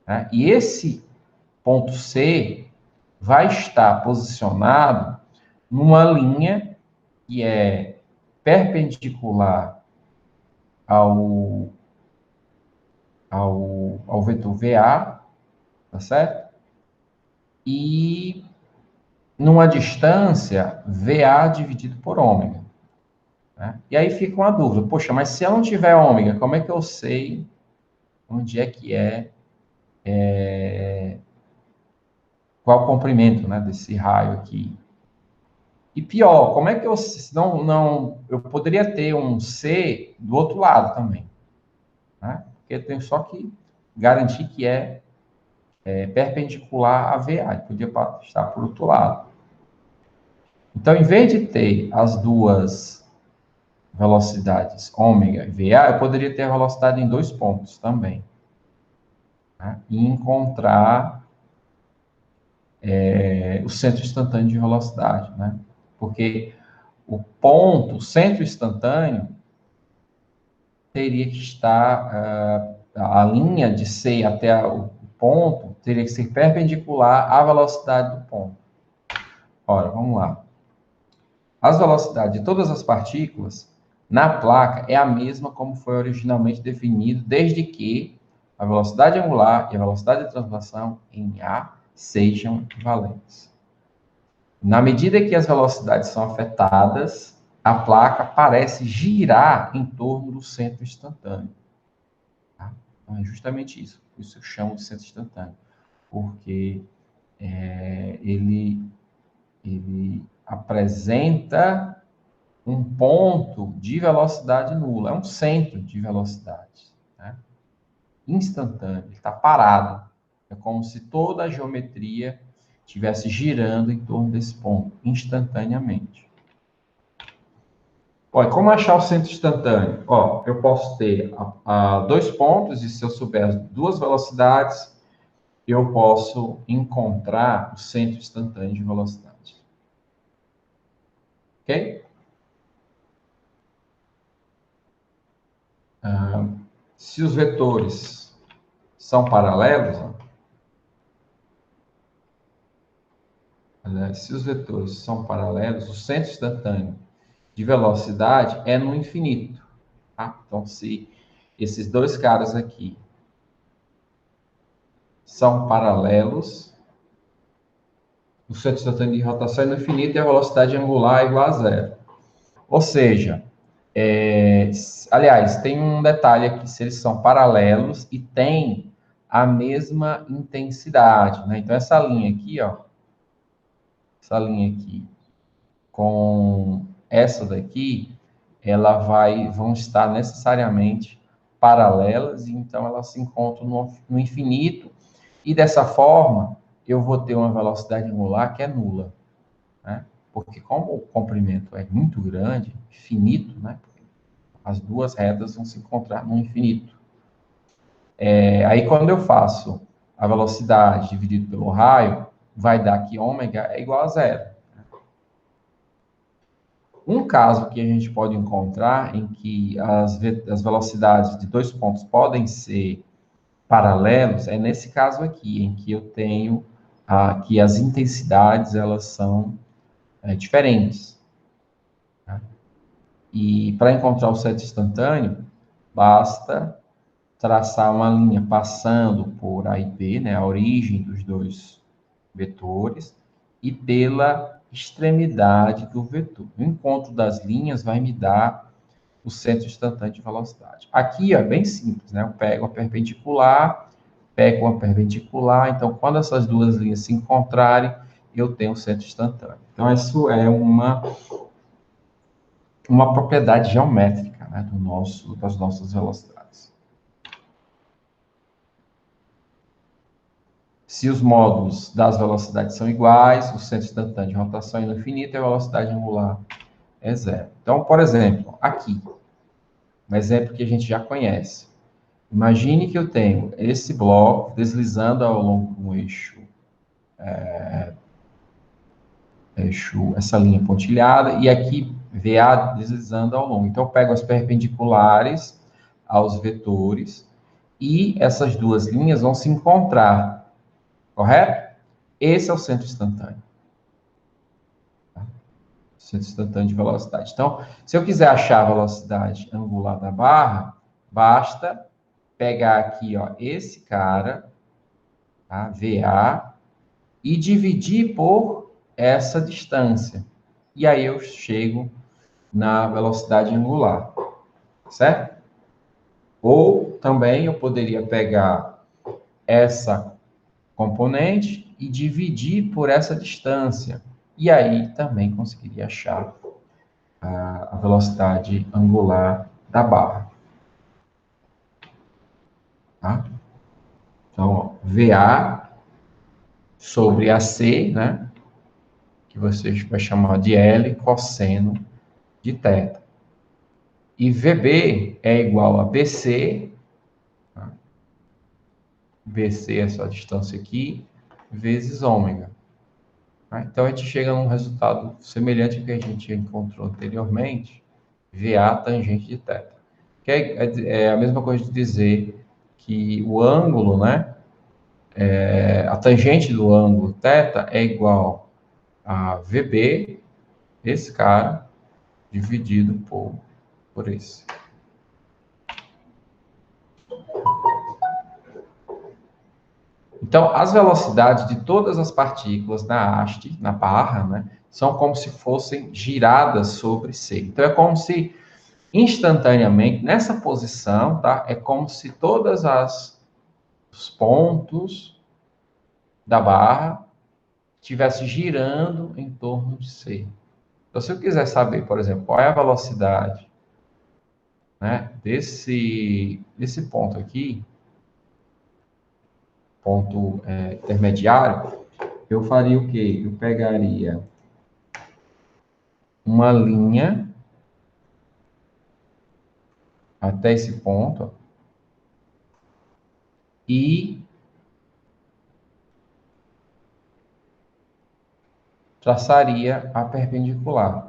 Né? E esse ponto C vai estar posicionado numa linha que é perpendicular ao, ao vetor VA, tá certo? E numa distância VA dividido por ômega. Né? E aí fica uma dúvida, poxa, mas se eu não tiver ômega, como é que eu sei onde é que qual o comprimento, né, desse raio aqui? E pior, como é que eu eu poderia ter um C do outro lado também, né? Porque eu tenho só que garantir que é perpendicular a VA, ele podia estar por outro lado. Então, em vez de ter as duas velocidades ômega e VA, eu poderia ter a velocidade em dois pontos também, né? E encontrar o centro instantâneo de velocidade, né? Porque o centro instantâneo, teria que estar, a linha de C até o ponto, teria que ser perpendicular à velocidade do ponto. Ora, vamos lá. As velocidades de todas as partículas na placa é a mesma como foi originalmente definido, desde que a velocidade angular e a velocidade de translação em A sejam equivalentes. Na medida que as velocidades são afetadas, a placa parece girar em torno do centro instantâneo. Tá? Então, é justamente isso. Por isso eu chamo de centro instantâneo. Porque ele apresenta um ponto de velocidade nula. É um centro de velocidade. Né? Instantâneo. Ele está parado. É como se toda a geometria estivesse girando em torno desse ponto, instantaneamente. Olha, como achar o centro instantâneo? Ó, eu posso ter dois pontos, e se eu souber as duas velocidades, eu posso encontrar o centro instantâneo de velocidade. Ok? Se os vetores são paralelos, se os vetores são paralelos, o centro instantâneo de velocidade é no infinito. Tá? Então, se esses dois caras aqui são paralelos, o centro instantâneo de rotação é no infinito e a velocidade angular é igual a zero. Ou seja, aliás, tem um detalhe aqui, se eles são paralelos e têm a mesma intensidade, né? Então, essa linha aqui, ó, essa linha aqui com essa daqui, vão estar necessariamente paralelas, e então elas se encontram no infinito, e dessa forma eu vou ter uma velocidade angular que é nula, né? Porque como o comprimento é muito grande, finito, né? As duas retas vão se encontrar no infinito. Aí quando eu faço a velocidade dividido pelo raio, vai dar que ômega é igual a zero. Um caso que a gente pode encontrar em que as velocidades de dois pontos podem ser paralelos é nesse caso aqui, em que eu tenho que as intensidades elas são diferentes. Tá? E para encontrar o centro instantâneo, basta traçar uma linha passando por A e B, né, a origem dos dois vetores, e pela extremidade do vetor. O encontro das linhas vai me dar o centro instantâneo de velocidade. Aqui é bem simples, né? Eu pego a perpendicular, pego a perpendicular, então quando essas duas linhas se encontrarem, eu tenho o centro instantâneo. Então, isso é uma propriedade geométrica, né, das nossas velocidades. Se os módulos das velocidades são iguais, o centro instantâneo de rotação é infinito e a velocidade angular é zero. Então, por exemplo, aqui, um exemplo que a gente já conhece. Imagine que eu tenho esse bloco deslizando ao longo de um eixo, essa linha pontilhada, e aqui VA deslizando ao longo. Então, eu pego as perpendiculares aos vetores, e essas duas linhas vão se encontrar, correto? Esse é o centro instantâneo. Centro instantâneo de velocidade. Então, se eu quiser achar a velocidade angular da barra, basta pegar aqui, ó, esse cara, tá? VA, e dividir por essa distância. E aí eu chego na velocidade angular, certo? Ou também eu poderia pegar essa componente e dividir por essa distância. E aí também conseguiria achar a velocidade angular da barra. Tá? Então, ó, VA sobre AC, né? Que você vai chamar de L cosseno de θ. E VB é igual a BC, tá? BC é essa distância aqui, vezes ômega. Tá? Então, a gente chega num resultado semelhante ao que a gente encontrou anteriormente, VA tangente de θ. Que é a mesma coisa de dizer que o ângulo, né, a tangente do ângulo θ é igual a VB, esse cara, dividido por esse. Então, as velocidades de todas as partículas na haste, na barra, né, são como se fossem giradas sobre C. Então, é como se instantaneamente, nessa posição, tá, é como se todas os pontos da barra estivessem girando em torno de C. Então, se eu quiser saber, por exemplo, qual é a velocidade, né, desse ponto aqui, ponto intermediário, eu faria o quê? Eu pegaria uma linha até esse ponto, ó, e traçaria a perpendicular.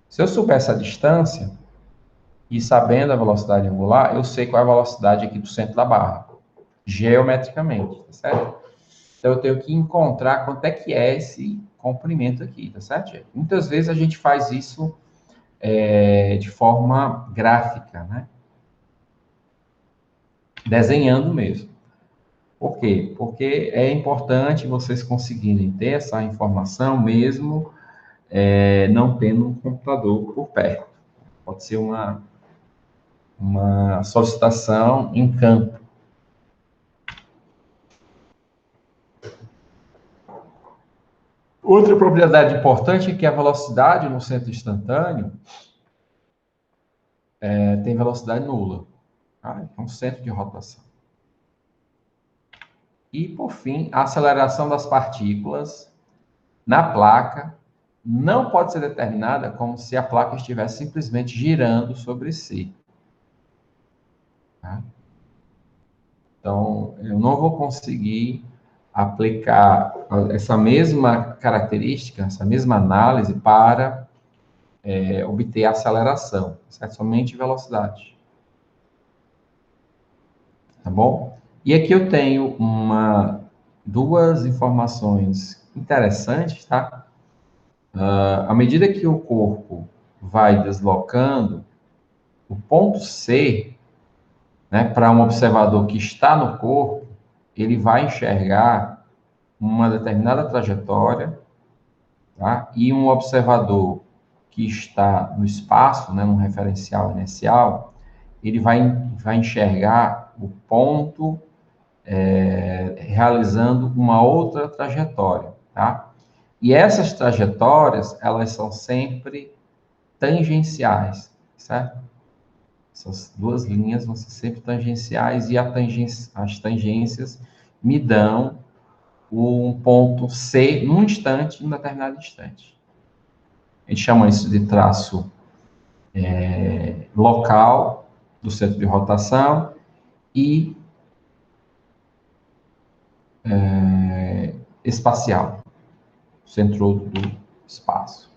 Se eu souber essa distância, e sabendo a velocidade angular, eu sei qual é a velocidade aqui do centro da barra, geometricamente, tá certo? Então, eu tenho que encontrar quanto é que é esse comprimento aqui, tá certo, gente? Muitas vezes a gente faz isso de forma gráfica, né? Desenhando mesmo. Por quê? Porque é importante vocês conseguirem ter essa informação mesmo não tendo um computador por perto. Pode ser uma solicitação em campo. Outra propriedade importante é que a velocidade no centro instantâneo tem velocidade nula. Tá? É um centro de rotação. E, por fim, a aceleração das partículas na placa não pode ser determinada como se a placa estivesse simplesmente girando sobre si. Tá? Então, eu não vou conseguir aplicar essa mesma característica, essa mesma análise para obter aceleração, certo? Somente velocidade. Tá bom? E aqui eu tenho duas informações interessantes, tá? À medida que o corpo vai deslocando, o ponto C, né, para um observador que está no corpo, ele vai enxergar uma determinada trajetória, tá? E um observador que está no espaço, né, num referencial inercial, ele vai enxergar o ponto realizando uma outra trajetória, tá? E essas trajetórias, elas são sempre tangenciais, certo? Essas duas linhas vão ser sempre tangenciais e as tangências me dão um ponto C num instante, num determinado instante. A gente chama isso de traço local do centro de rotação e espacial, centro do espaço.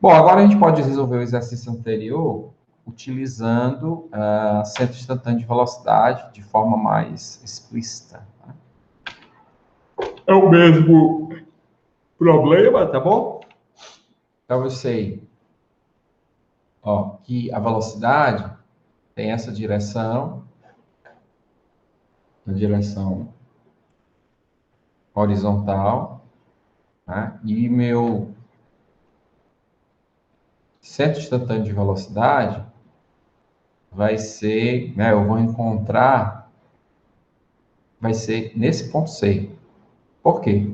Bom, agora a gente pode resolver o exercício anterior utilizando centro instantâneo de velocidade de forma mais explícita. Tá? É o mesmo problema, tá bom? Então, eu sei que a velocidade tem essa direção, a direção horizontal, tá? E meu centro instantâneo de velocidade vai ser, né, eu vou encontrar, vai ser nesse ponto C. Por quê?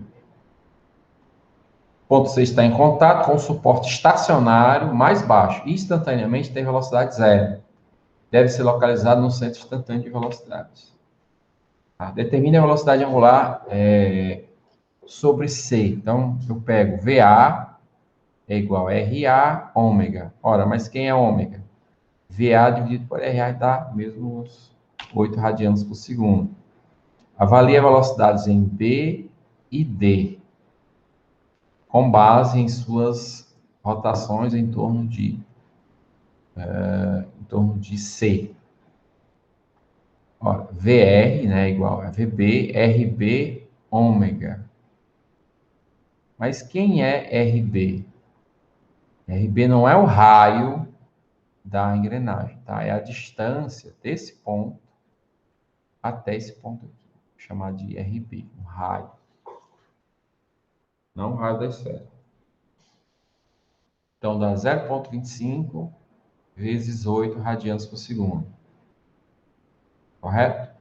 O ponto C está em contato com o suporte estacionário mais baixo e instantaneamente tem velocidade zero. Deve ser localizado no centro instantâneo de velocidade. Tá? Determine a velocidade angular sobre C. Então, eu pego VA é igual a RA, ômega. Ora, mas quem é ômega? VA dividido por RA dá mesmo os 8 radianos por segundo. Avalie velocidades em B e D, com base em suas rotações em torno de C. Ora, VR, né, igual a VB, RB, ômega. Mas quem é RB? RB não é o raio da engrenagem, tá? É a distância desse ponto até esse ponto aqui, chamado de RB, um raio. Não o raio da esfera. Então, dá 0,25 vezes 8 radianos por segundo. Correto?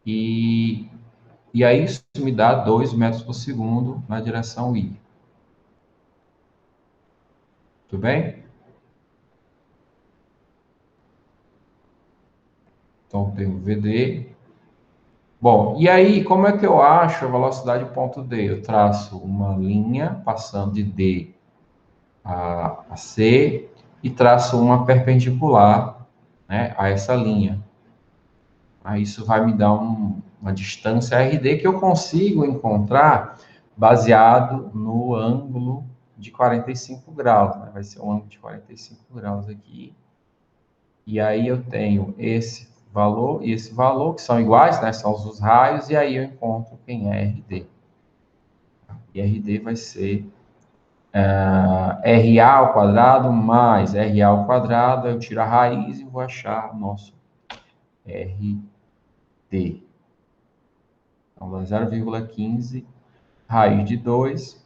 E aí isso me dá 2 metros por segundo na direção I. Tudo bem? Então, tem o VD. Bom, e aí, como é que eu acho a velocidade ponto D? Eu traço uma linha passando de D a C e traço uma perpendicular, né, a essa linha. Aí isso vai me dar uma distância RD que eu consigo encontrar baseado no ângulo de 45 graus. Né? Vai ser um ângulo de 45 graus aqui. E aí eu tenho esse valor e esse valor, que são iguais, né? São os raios, e aí eu encontro quem é RD. E RD vai ser RA ao quadrado mais RA ao quadrado, eu tiro a raiz e vou achar o nosso RD. Então, dá 0,15 raiz de 2,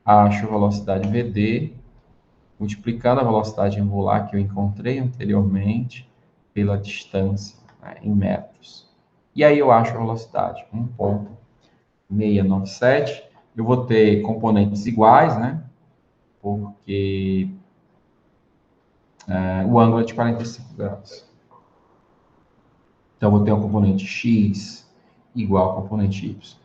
acho a velocidade VD, multiplicando a velocidade angular que eu encontrei anteriormente pela distância, né, em metros. E aí eu acho a velocidade 1,697. Eu vou ter componentes iguais, né? Porque o ângulo é de 45 graus. Então, eu vou ter o componente x igual ao componente y.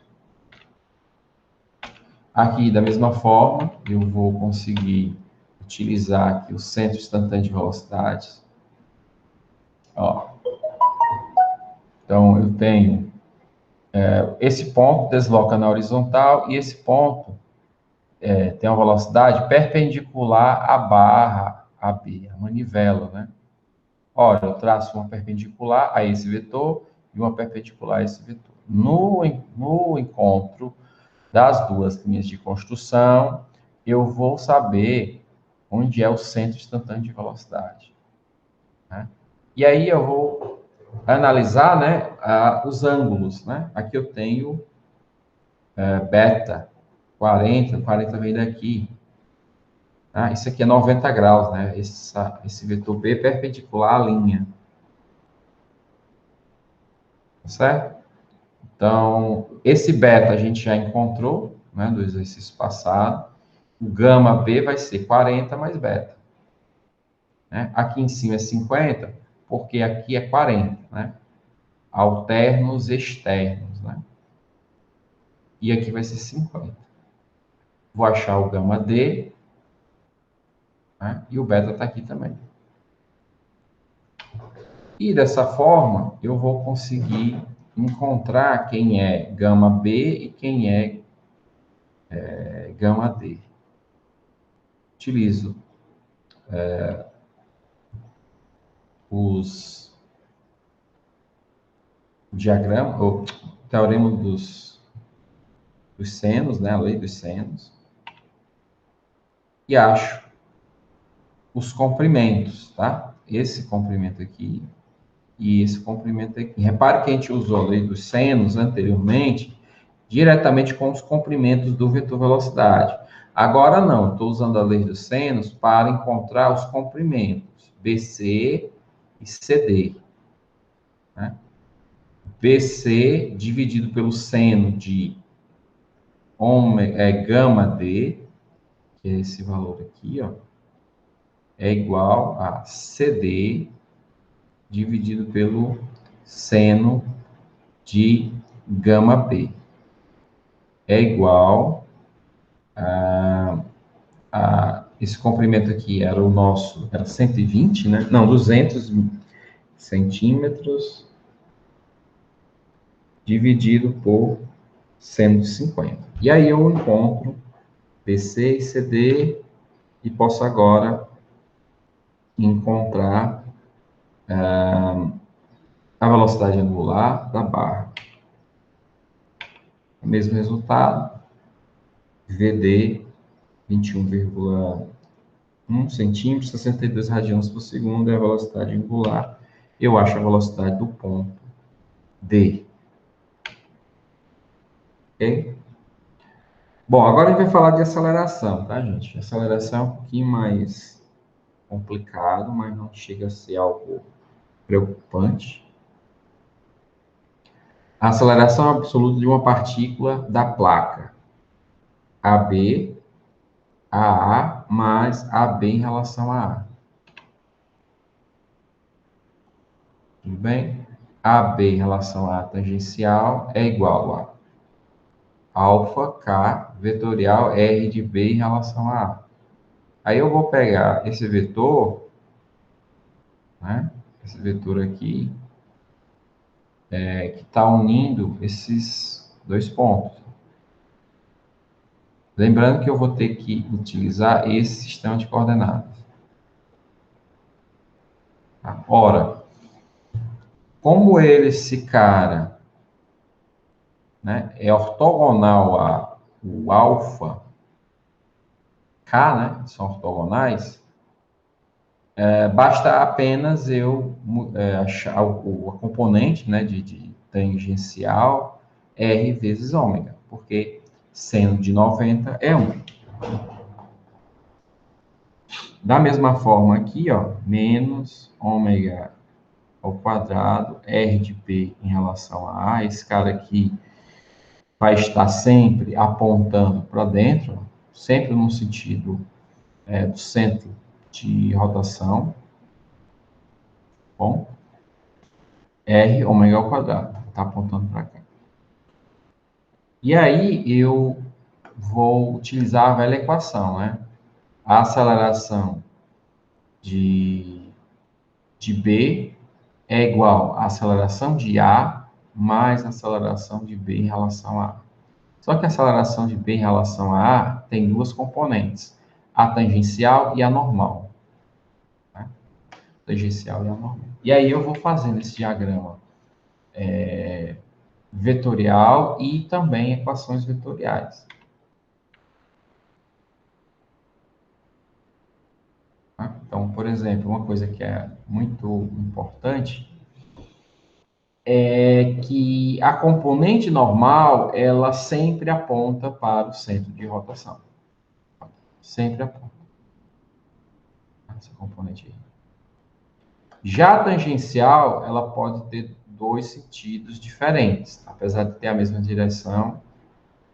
Aqui, da mesma forma, eu vou conseguir utilizar aqui o centro instantâneo de velocidades. Ó. Então, eu tenho esse ponto desloca na horizontal e esse ponto tem uma velocidade perpendicular à barra AB, a manivela, né? Ora, eu traço uma perpendicular a esse vetor e uma perpendicular a esse vetor. No encontro das duas linhas de construção, eu vou saber onde é o centro instantâneo de velocidade. Né? E aí eu vou analisar, né, os ângulos. Né? Aqui eu tenho beta, 40 vem daqui. Isso aqui é 90 graus, né? Esse vetor B é perpendicular à linha. Tá certo? Então, esse beta a gente já encontrou, né, do exercício passado. O gama B vai ser 40 mais beta. Né? Aqui em cima é 50, porque aqui é 40, né? Alternos externos, né? E aqui vai ser 50. Vou achar o gama D, né? E o beta está aqui também. E dessa forma, eu vou conseguir encontrar quem é gama B e quem é gama D. Utilizo os diagrama, o teorema dos senos, né? A lei dos senos. E acho os comprimentos, tá? Esse comprimento aqui e esse comprimento aqui. Repare que a gente usou a lei dos senos anteriormente, diretamente com os comprimentos do vetor velocidade. Agora não, estou usando a lei dos senos para encontrar os comprimentos BC e CD. Né? BC dividido pelo seno de gama D, que é esse valor aqui, ó, é igual a CD dividido pelo seno de gama B. É igual esse comprimento aqui era o nosso, era 120, né? Não, 200 centímetros dividido por 150. E aí eu encontro BC e CD e posso agora encontrar a velocidade angular da barra. O mesmo resultado, VD 21,1 centímetros, 62 radianos por segundo é a velocidade angular. Eu acho a velocidade do ponto D. Ok? Bom, agora a gente vai falar de aceleração, tá, gente? Aceleração é um pouquinho mais complicado, mas não chega a ser algo preocupante. A aceleração absoluta de uma partícula da placa AB, AA mais AB em relação a A. Tudo bem? AB em relação a A tangencial é igual a alfa K vetorial R de B em relação a A. Aí eu vou pegar esse vetor, né? Esse vetor aqui, que está unindo esses dois pontos. Lembrando que eu vou ter que utilizar esse sistema de coordenadas. Tá? Ora, como esse cara, né, é ortogonal a o alfa K, né, são ortogonais, basta apenas eu achar a componente, né, de tangencial R vezes ômega, porque seno de 90 é 1. Da mesma forma aqui, ó, menos ômega ao quadrado, R de P em relação a A, esse cara aqui vai estar sempre apontando para dentro, sempre no sentido do centro de rotação, bom? R ômega ao quadrado, está apontando para cá. E aí eu vou utilizar a velha equação, né? A aceleração de B é igual à aceleração de A mais a aceleração de B em relação a A. Só que a aceleração de B em relação a A tem duas componentes, a tangencial e a normal. Né? Tangencial e a normal. E aí eu vou fazendo esse diagrama vetorial e também equações vetoriais. Então, por exemplo, uma coisa que é muito importante é que a componente normal, ela sempre aponta para o centro de rotação. Sempre aponta. Essa componente aí. Já a tangencial, ela pode ter dois sentidos diferentes. Apesar de ter a mesma direção,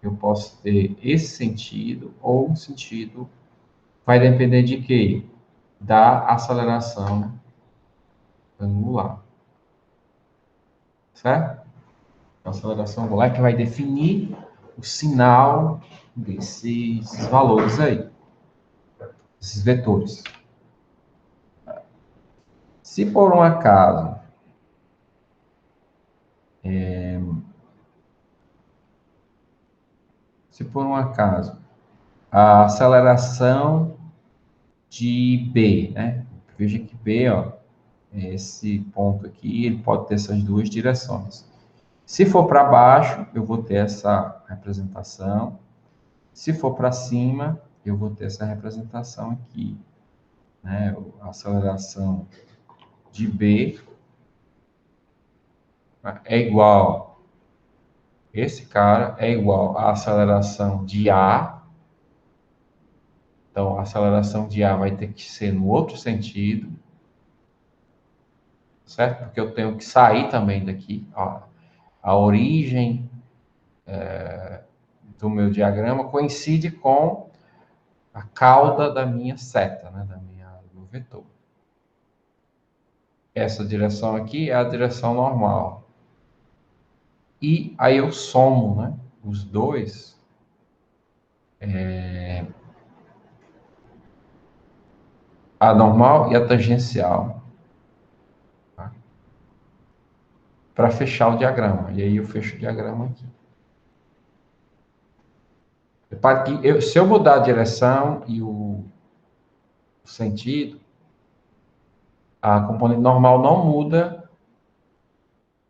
eu posso ter esse sentido ou um sentido. Vai depender de quê? Da aceleração angular. Certo? A aceleração angular é que vai definir o sinal desses valores aí, esses vetores. Se por um acaso a aceleração de B, né? Veja que B, ó, esse ponto aqui, ele pode ter essas duas direções. Se for para baixo, eu vou ter essa representação. Se for para cima, eu vou ter essa representação aqui, né? A aceleração de B é igual, esse cara é igual à aceleração de A. Então, a aceleração de A vai ter que ser no outro sentido, certo? Porque eu tenho que sair também daqui. Ó, a origem do meu diagrama coincide com a cauda da minha seta, né? Do meu vetor. Essa direção aqui é a direção normal. E aí eu somo, né? Os dois. A normal e a tangencial. Tá? Para fechar o diagrama. E aí eu fecho o diagrama aqui. Se eu mudar a direção e o sentido, a componente normal não muda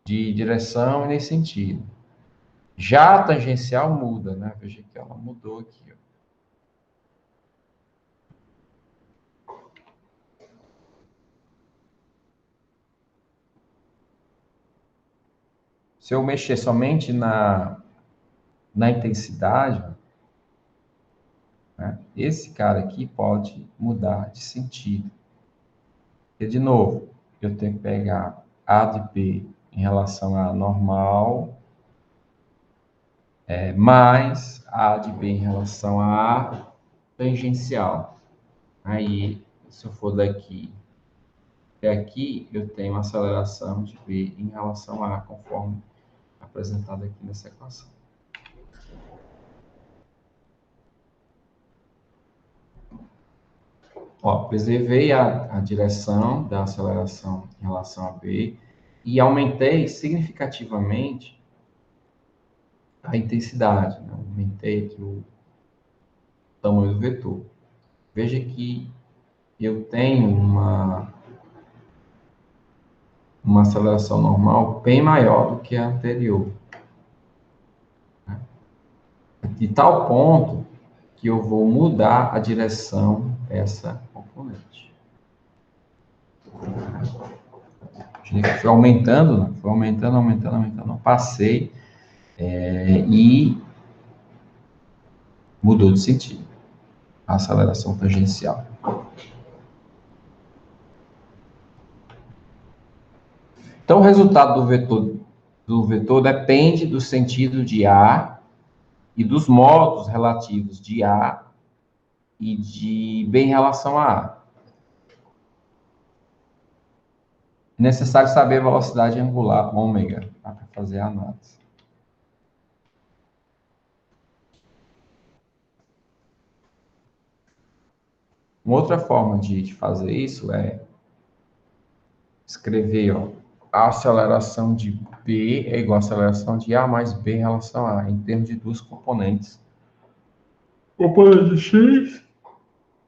de direção e nem sentido. Já a tangencial muda, né? Veja que ela mudou aqui. Ó. Se eu mexer somente na intensidade, né? Esse cara aqui pode mudar de sentido. E, de novo, eu tenho que pegar A de B em relação a normal, mais A de B em relação a tangencial. Aí, se eu for daqui até aqui, eu tenho uma aceleração de B em relação a A, conforme apresentado aqui nessa equação. Ó, preservei a direção da aceleração em relação a B e aumentei significativamente a intensidade, né? Aumentei aqui o tamanho do vetor. Veja que eu tenho uma aceleração normal bem maior do que a anterior. Né? De tal ponto que eu vou mudar a direção dessa componente. Foi aumentando, né? Foi aumentando. Passei e mudou de sentido. A aceleração tangencial. Então, o resultado do vetor depende do sentido de A e dos modos relativos de A e de B em relação a A. É necessário saber a velocidade angular ômega para fazer a análise. Uma outra forma de fazer isso é escrever, ó, a aceleração de B é igual a aceleração de A mais B em relação a A, em termos de duas componentes. Componente X,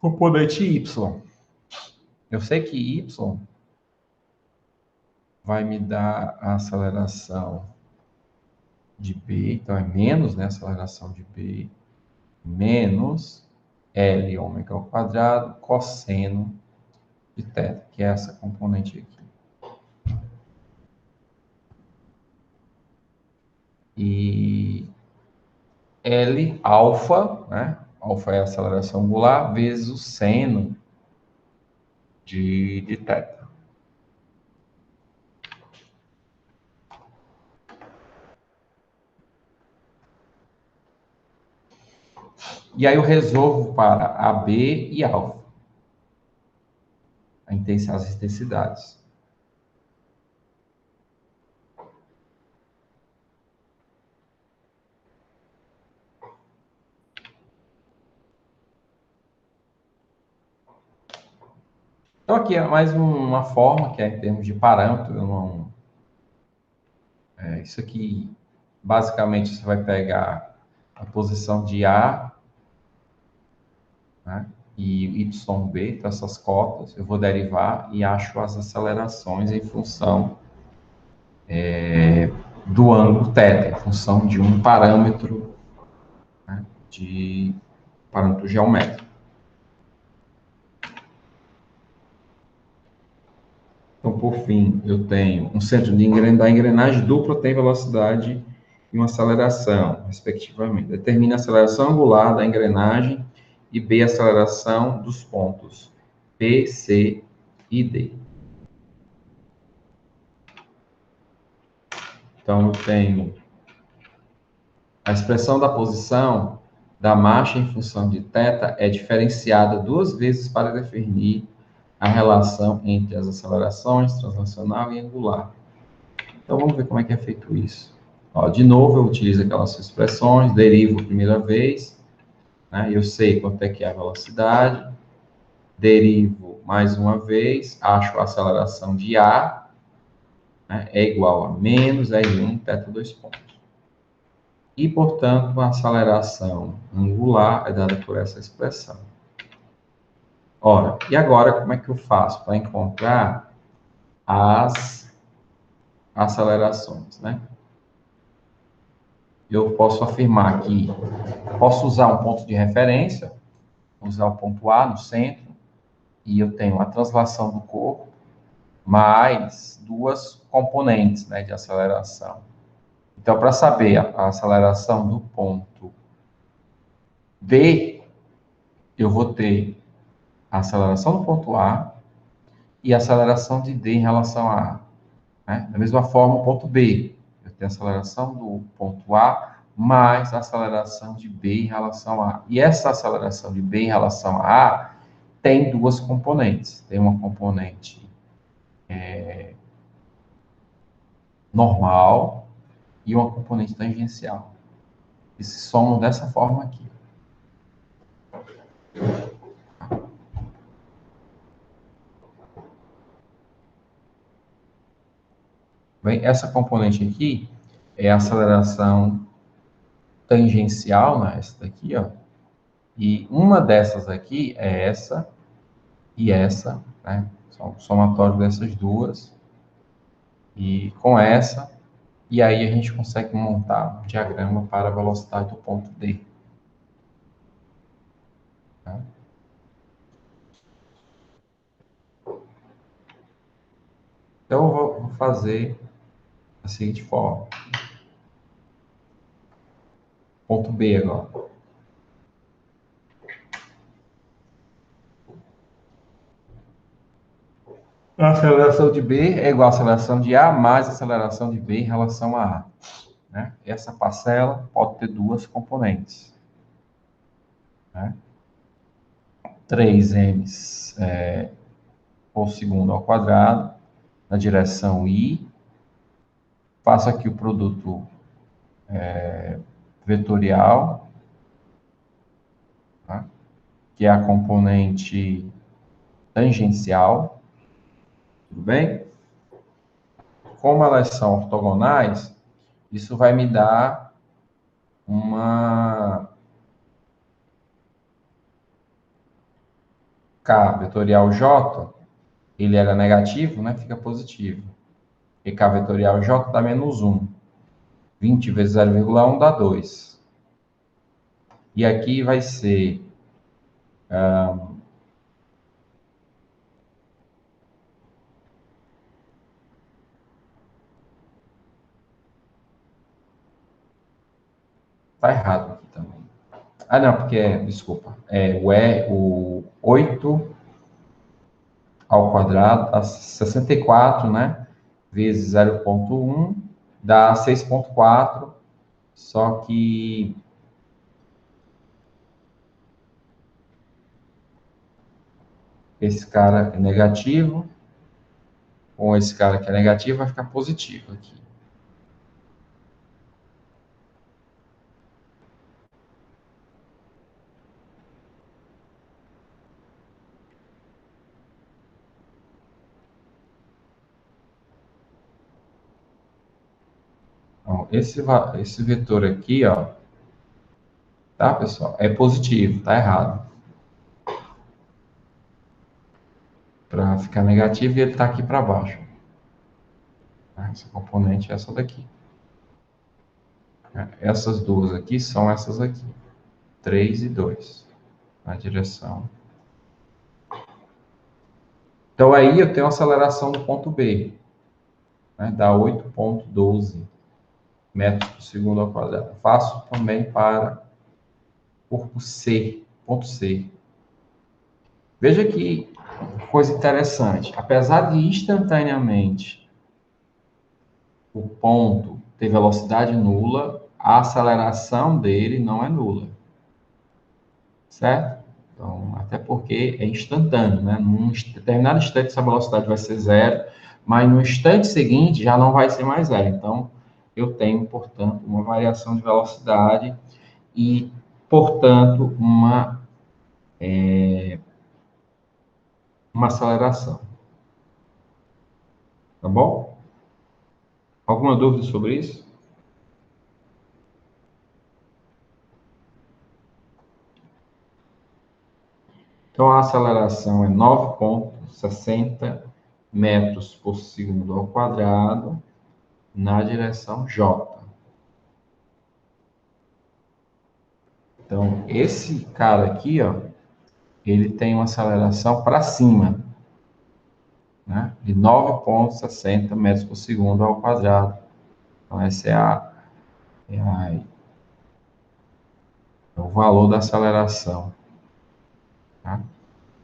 componente Y. Eu sei que Y vai me dar a aceleração de B, então é menos, né, a aceleração de B, menos L ômega ao quadrado, cosseno de θ, que é essa componente aqui. E L, alfa, né? Alfa é a aceleração angular, vezes o seno de θ. E aí eu resolvo para AB e alfa, as intensidades. Então aqui é mais uma forma, que é em termos de parâmetro, isso aqui, basicamente, você vai pegar a posição de A, né, e YB, então essas cotas, eu vou derivar e acho as acelerações em função do ângulo θ, em função de um parâmetro, né, de parâmetro geométrico. Então, por fim, eu tenho um centro da engrenagem dupla tem velocidade e uma aceleração, respectivamente. Determina a aceleração angular da engrenagem e B, a aceleração dos pontos P, C e D. Então, eu tenho a expressão da posição da marcha em função de θ é diferenciada duas vezes para definir a relação entre as acelerações translacional e angular. Então, vamos ver como é que é feito isso. Ó, de novo, eu utilizo aquelas expressões, derivo a primeira vez, né? Eu sei quanto é que é a velocidade, derivo mais uma vez, acho a aceleração de A, né, é igual a menos R1 θ 2 pontos. E, portanto, a aceleração angular é dada por essa expressão. Ora, e agora como é que eu faço para encontrar as acelerações, né? Eu posso afirmar que posso usar um ponto de referência, usar o ponto A no centro, e eu tenho a translação do corpo, mais duas componentes, né, de aceleração. Então, para saber a aceleração do ponto D, eu vou ter a aceleração do ponto A e a aceleração de D em relação a A. Né? Da mesma forma, o ponto B, eu tenho a aceleração do ponto A mais a aceleração de B em relação a A. E essa aceleração de B em relação a A tem duas componentes. Tem uma componente normal e uma componente tangencial. E se somam dessa forma aqui. Bem, essa componente aqui é a aceleração tangencial, né? Essa daqui, ó. E uma dessas aqui é essa e essa, né? São o somatório dessas duas. E com essa, e aí a gente consegue montar um diagrama para a velocidade do ponto D. Tá? Então, eu vou fazer da seguinte forma. Ponto B agora. A aceleração de B é igual à aceleração de A mais a aceleração de B em relação a A. Né? Essa parcela pode ter duas componentes. Né? 3m por segundo ao quadrado, na direção I. Faço aqui o produto vetorial, tá? Que é a componente tangencial. Tudo bem? Como elas são ortogonais, isso vai me dar uma K vetorial J, ele era negativo, né? Fica positivo. E K vetorial J dá menos 1. 20 vezes 0,1 dá 2. E aqui vai ser Ah, não, porque, desculpa, o 8 ao quadrado, a 64, né? Vezes 0,1 dá 6,4, só que esse cara é negativo, com esse cara que é negativo, vai ficar positivo aqui. Então, esse vetor aqui, ó, tá, pessoal? É positivo, tá errado. Para ficar negativo, e ele está aqui para baixo. Tá? Esse componente é essa daqui. Essas duas aqui são essas aqui. 3 e 2. Na direção. Então, aí eu tenho a aceleração do ponto B. Né? Dá 8,12 metros por segundo ao quadrado. Faço também para corpo C, ponto C. Veja que coisa interessante. Apesar de instantaneamente o ponto ter velocidade nula, a aceleração dele não é nula. Certo? Então, até porque é instantâneo, né? Num determinado instante essa velocidade vai ser zero, mas no instante seguinte já não vai ser mais zero. Então, eu tenho, portanto, uma variação de velocidade e, portanto, uma aceleração. Tá bom? Alguma dúvida sobre isso? Então, a aceleração é 9,60 metros por segundo ao quadrado na direção J. Então, esse cara aqui, ó, ele tem uma aceleração para cima, né, de 9,60 metros por segundo ao quadrado. Então, esse é o valor da aceleração. Tá?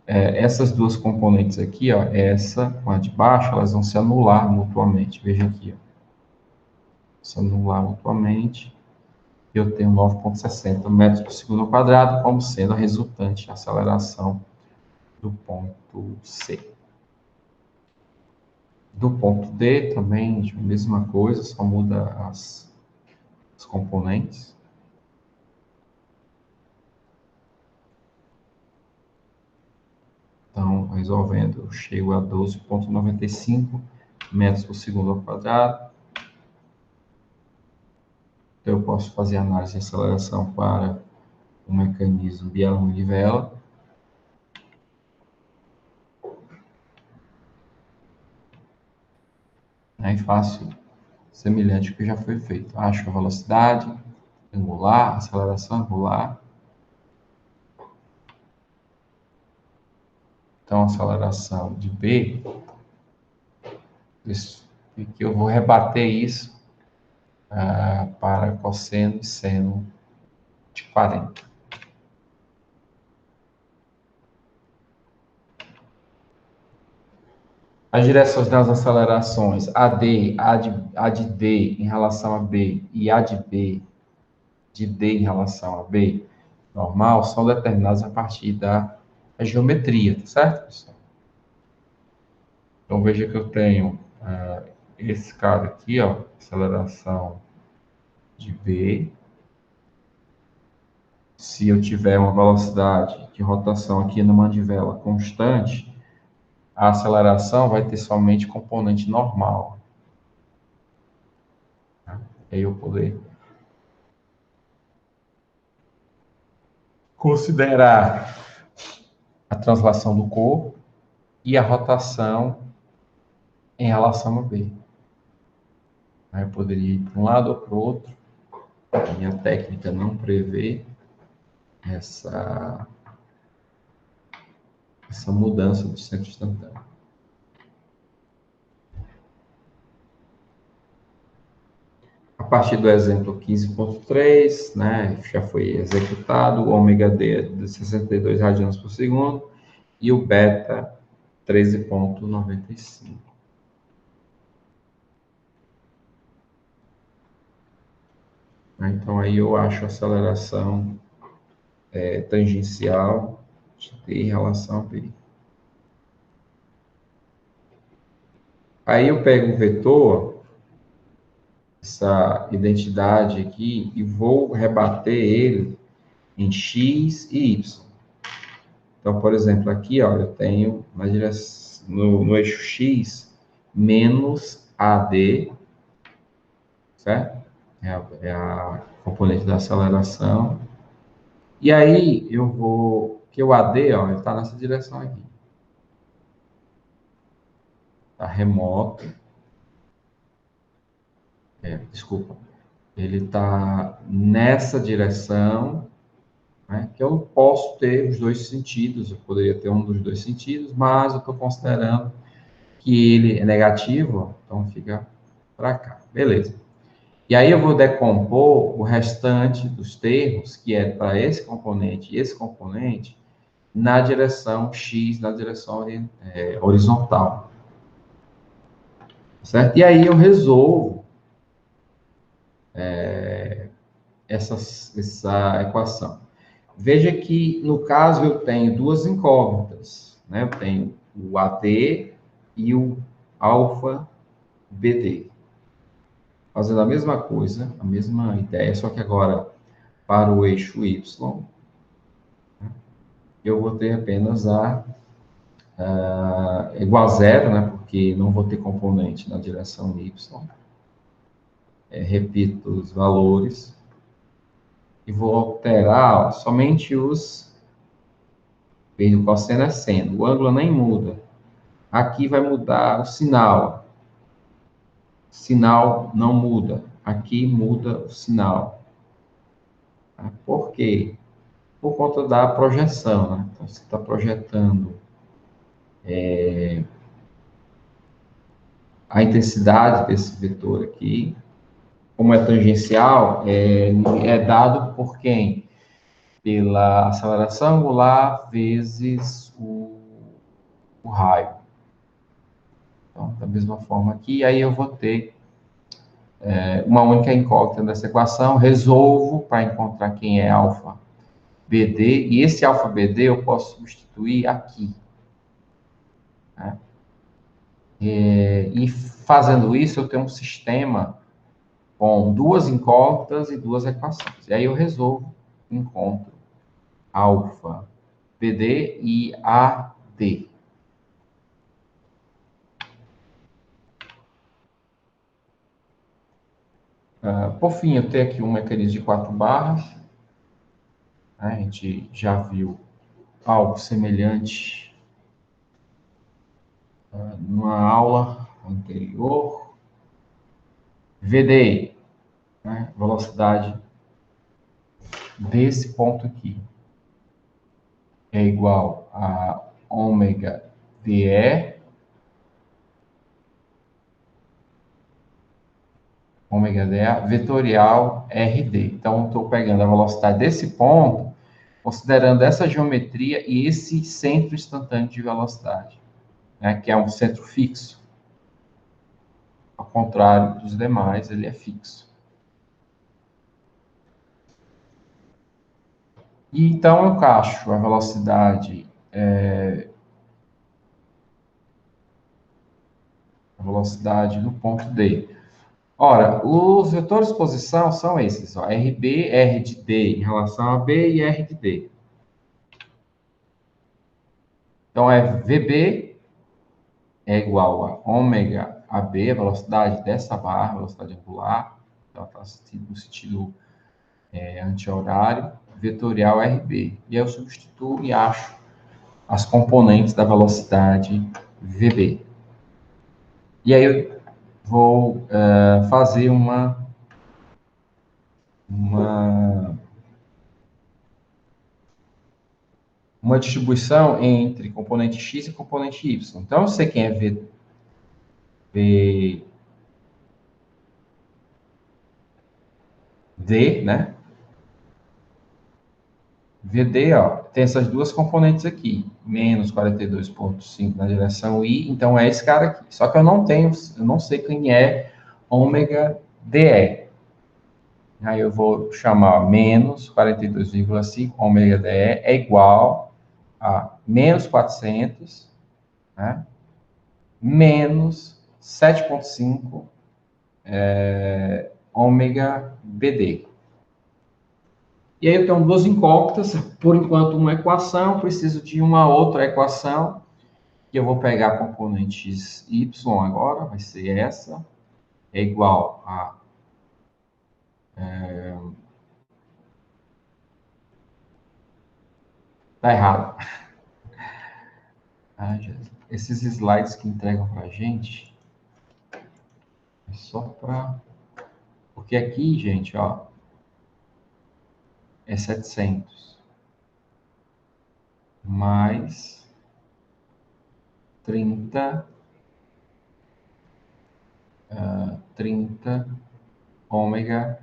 Essas duas componentes aqui, ó, essa com a de baixo, elas vão se anular mutuamente. Veja aqui, ó, se anular mutuamente. Eu tenho 9,60 metros por segundo ao quadrado, como sendo a resultante da aceleração do ponto C. Do ponto D também, a mesma coisa, só muda os componentes. Então, resolvendo, eu chego a 12,95 metros por segundo ao quadrado. Então, eu posso fazer análise de aceleração para o mecanismo Biela-Manivela. Aí faço semelhante ao que já foi feito. Acho a velocidade angular, aceleração angular. Então, a aceleração de B, e que eu vou rebater isso para cosseno e seno de 40. As direções das acelerações AD, a de D em relação a B e a de B, de D em relação a B normal, são determinadas a partir da geometria, tá certo, pessoal? Então, veja que eu tenho esse cara aqui, ó, aceleração de B. Se eu tiver uma velocidade de rotação aqui na manivela constante, a aceleração vai ter somente componente normal. Tá? Aí eu poder considerar a translação do corpo e a rotação em relação a B. Aí eu poderia ir para um lado ou para o outro, e a técnica não prevê essa mudança do centro instantâneo. partir do exemplo 15.3, né, já foi executado, o ômega D é de 62 radianos por segundo e o beta 13,95. Então, aí eu acho a aceleração tangencial de T em relação a B. Aí eu pego o vetor, essa identidade aqui, e vou rebater ele em x e y. Então, por exemplo, aqui, ó, eu tenho no eixo x menos AD, certo? É a componente da aceleração. E aí eu vou, que o AD, ó, ele está nessa direção aqui. Está remoto. Desculpa. Ele está nessa direção, né, que eu posso ter os dois sentidos, eu poderia ter um dos dois sentidos, mas eu estou considerando que ele é negativo, então fica para cá. Beleza. E aí eu vou decompor o restante dos termos, que é para esse componente e esse componente, na direção x, na direção horizontal. Certo? E aí eu resolvo essa equação. Veja que, no caso, eu tenho duas incógnitas. Né? Eu tenho o AD e o alfa BD. Fazendo a mesma coisa, a mesma ideia, só que agora para o eixo Y, eu vou ter apenas igual a zero, né? Porque não vou ter componente na direção Y. Repito os valores e vou alterar somente os veja o cosseno é seno. O ângulo nem muda. Aqui vai mudar o sinal. Sinal não muda. Aqui muda o sinal. Tá? Por quê? Por conta da projeção, né? Então, você está projetando a intensidade desse vetor aqui. Como é tangencial, é dado por quem? Pela aceleração angular vezes o raio. Então, da mesma forma aqui, aí eu vou ter uma única incógnita nessa equação, resolvo para encontrar quem é alfa BD, e esse alfa BD eu posso substituir aqui. Né? E fazendo isso, eu tenho um sistema com duas incógnitas e duas equações. E aí eu resolvo, encontro alfa BD e AD. Por fim, eu tenho aqui um mecanismo de 4 barras. A gente já viu algo semelhante numa aula anterior. VDI, né? Velocidade desse ponto aqui é igual a ômega DE, ômega DA, vetorial RD. Então, estou pegando a velocidade desse ponto, considerando essa geometria e esse centro instantâneo de velocidade, né, que é um centro fixo. Ao contrário dos demais, ele é fixo. E então eu cacho a velocidade no ponto D. Ora, os vetores de posição são esses, ó, RB, R de D em relação a B e R de D. Então, VB é igual a ômega AB, a velocidade dessa barra, velocidade angular, então está no sentido anti-horário, vetorial RB. E aí eu substituo e acho as componentes da velocidade VB. E aí eu vou fazer uma distribuição entre componente X e componente Y. Então, eu sei quem é D, né? VD, ó, tem essas duas componentes aqui, menos 42,5 na direção I, então é esse cara aqui. Só que eu não sei quem é ômega DE. Aí eu vou chamar menos 42,5 ômega DE é igual a menos 400, né? Menos 7,5 ômega BD. E aí eu tenho duas incógnitas, por enquanto uma equação, preciso de uma outra equação, que eu vou pegar a componente y agora, vai ser essa, é igual a... Tá errado. Ah, esses slides que entregam para a gente, é só para... Porque aqui, gente, ó, é 700 mais 30 ômega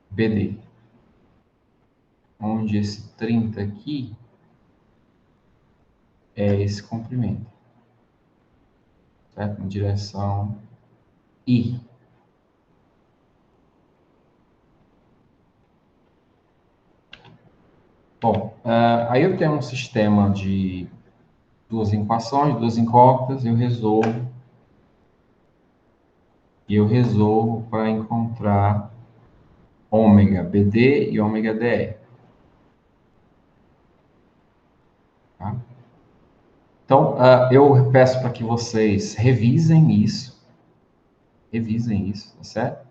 BD. Onde esse 30 aqui é esse comprimento, certo? Na direção I. Bom, aí eu tenho um sistema de duas equações, duas incógnitas, eu resolvo para encontrar ômega BD e ômega DE. Tá? Então, eu peço para que vocês revisem isso, tá certo?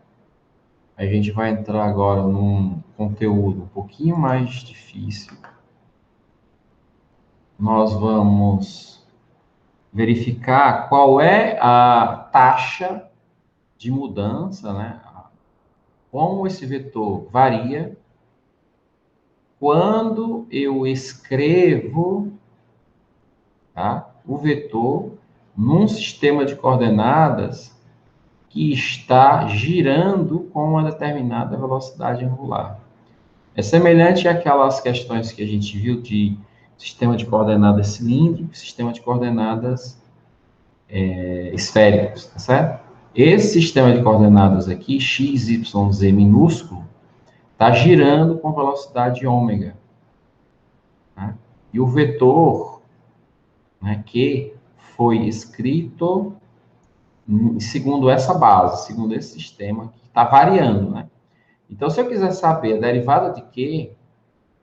A gente vai entrar agora num conteúdo um pouquinho mais difícil. Nós vamos verificar qual é a taxa de mudança, né? Como esse vetor varia quando eu escrevo, tá, o vetor num sistema de coordenadas que está girando com uma determinada velocidade angular. É semelhante àquelas questões que a gente viu de sistema de coordenadas cilíndrico, sistema de coordenadas esféricos, tá certo? Esse sistema de coordenadas aqui, x, y, z minúsculo, está girando com velocidade ômega. Né? E o vetor, né, que foi escrito segundo essa base, segundo esse sistema, que está variando. Né? Então, se eu quiser saber a derivada de Q,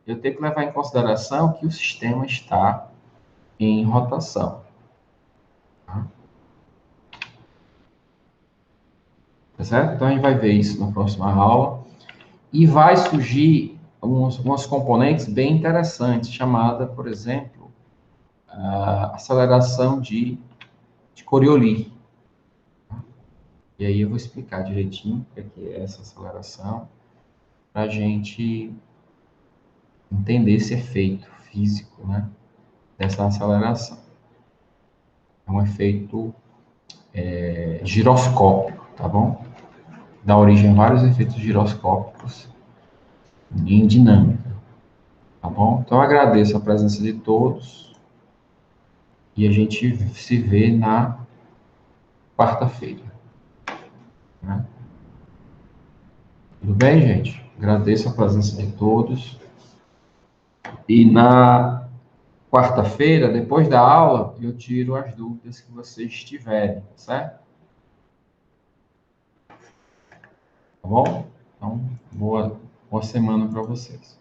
eu tenho que levar em consideração que o sistema está em rotação. Tá? Tá certo? Então, a gente vai ver isso na próxima aula. E vai surgir umas componentes bem interessantes, chamada, por exemplo, a aceleração de Coriolis. E aí eu vou explicar direitinho o que é essa aceleração, para a gente entender esse efeito físico, né, dessa aceleração. É um efeito giroscópico, tá bom? Dá origem a vários efeitos giroscópicos em dinâmica, tá bom? Então eu agradeço a presença de todos e a gente se vê na quarta-feira. Né? Tudo bem, gente? Agradeço a presença de todos. E na quarta-feira, depois da aula, eu tiro as dúvidas que vocês tiverem, certo? Tá bom? Então, boa semana para vocês.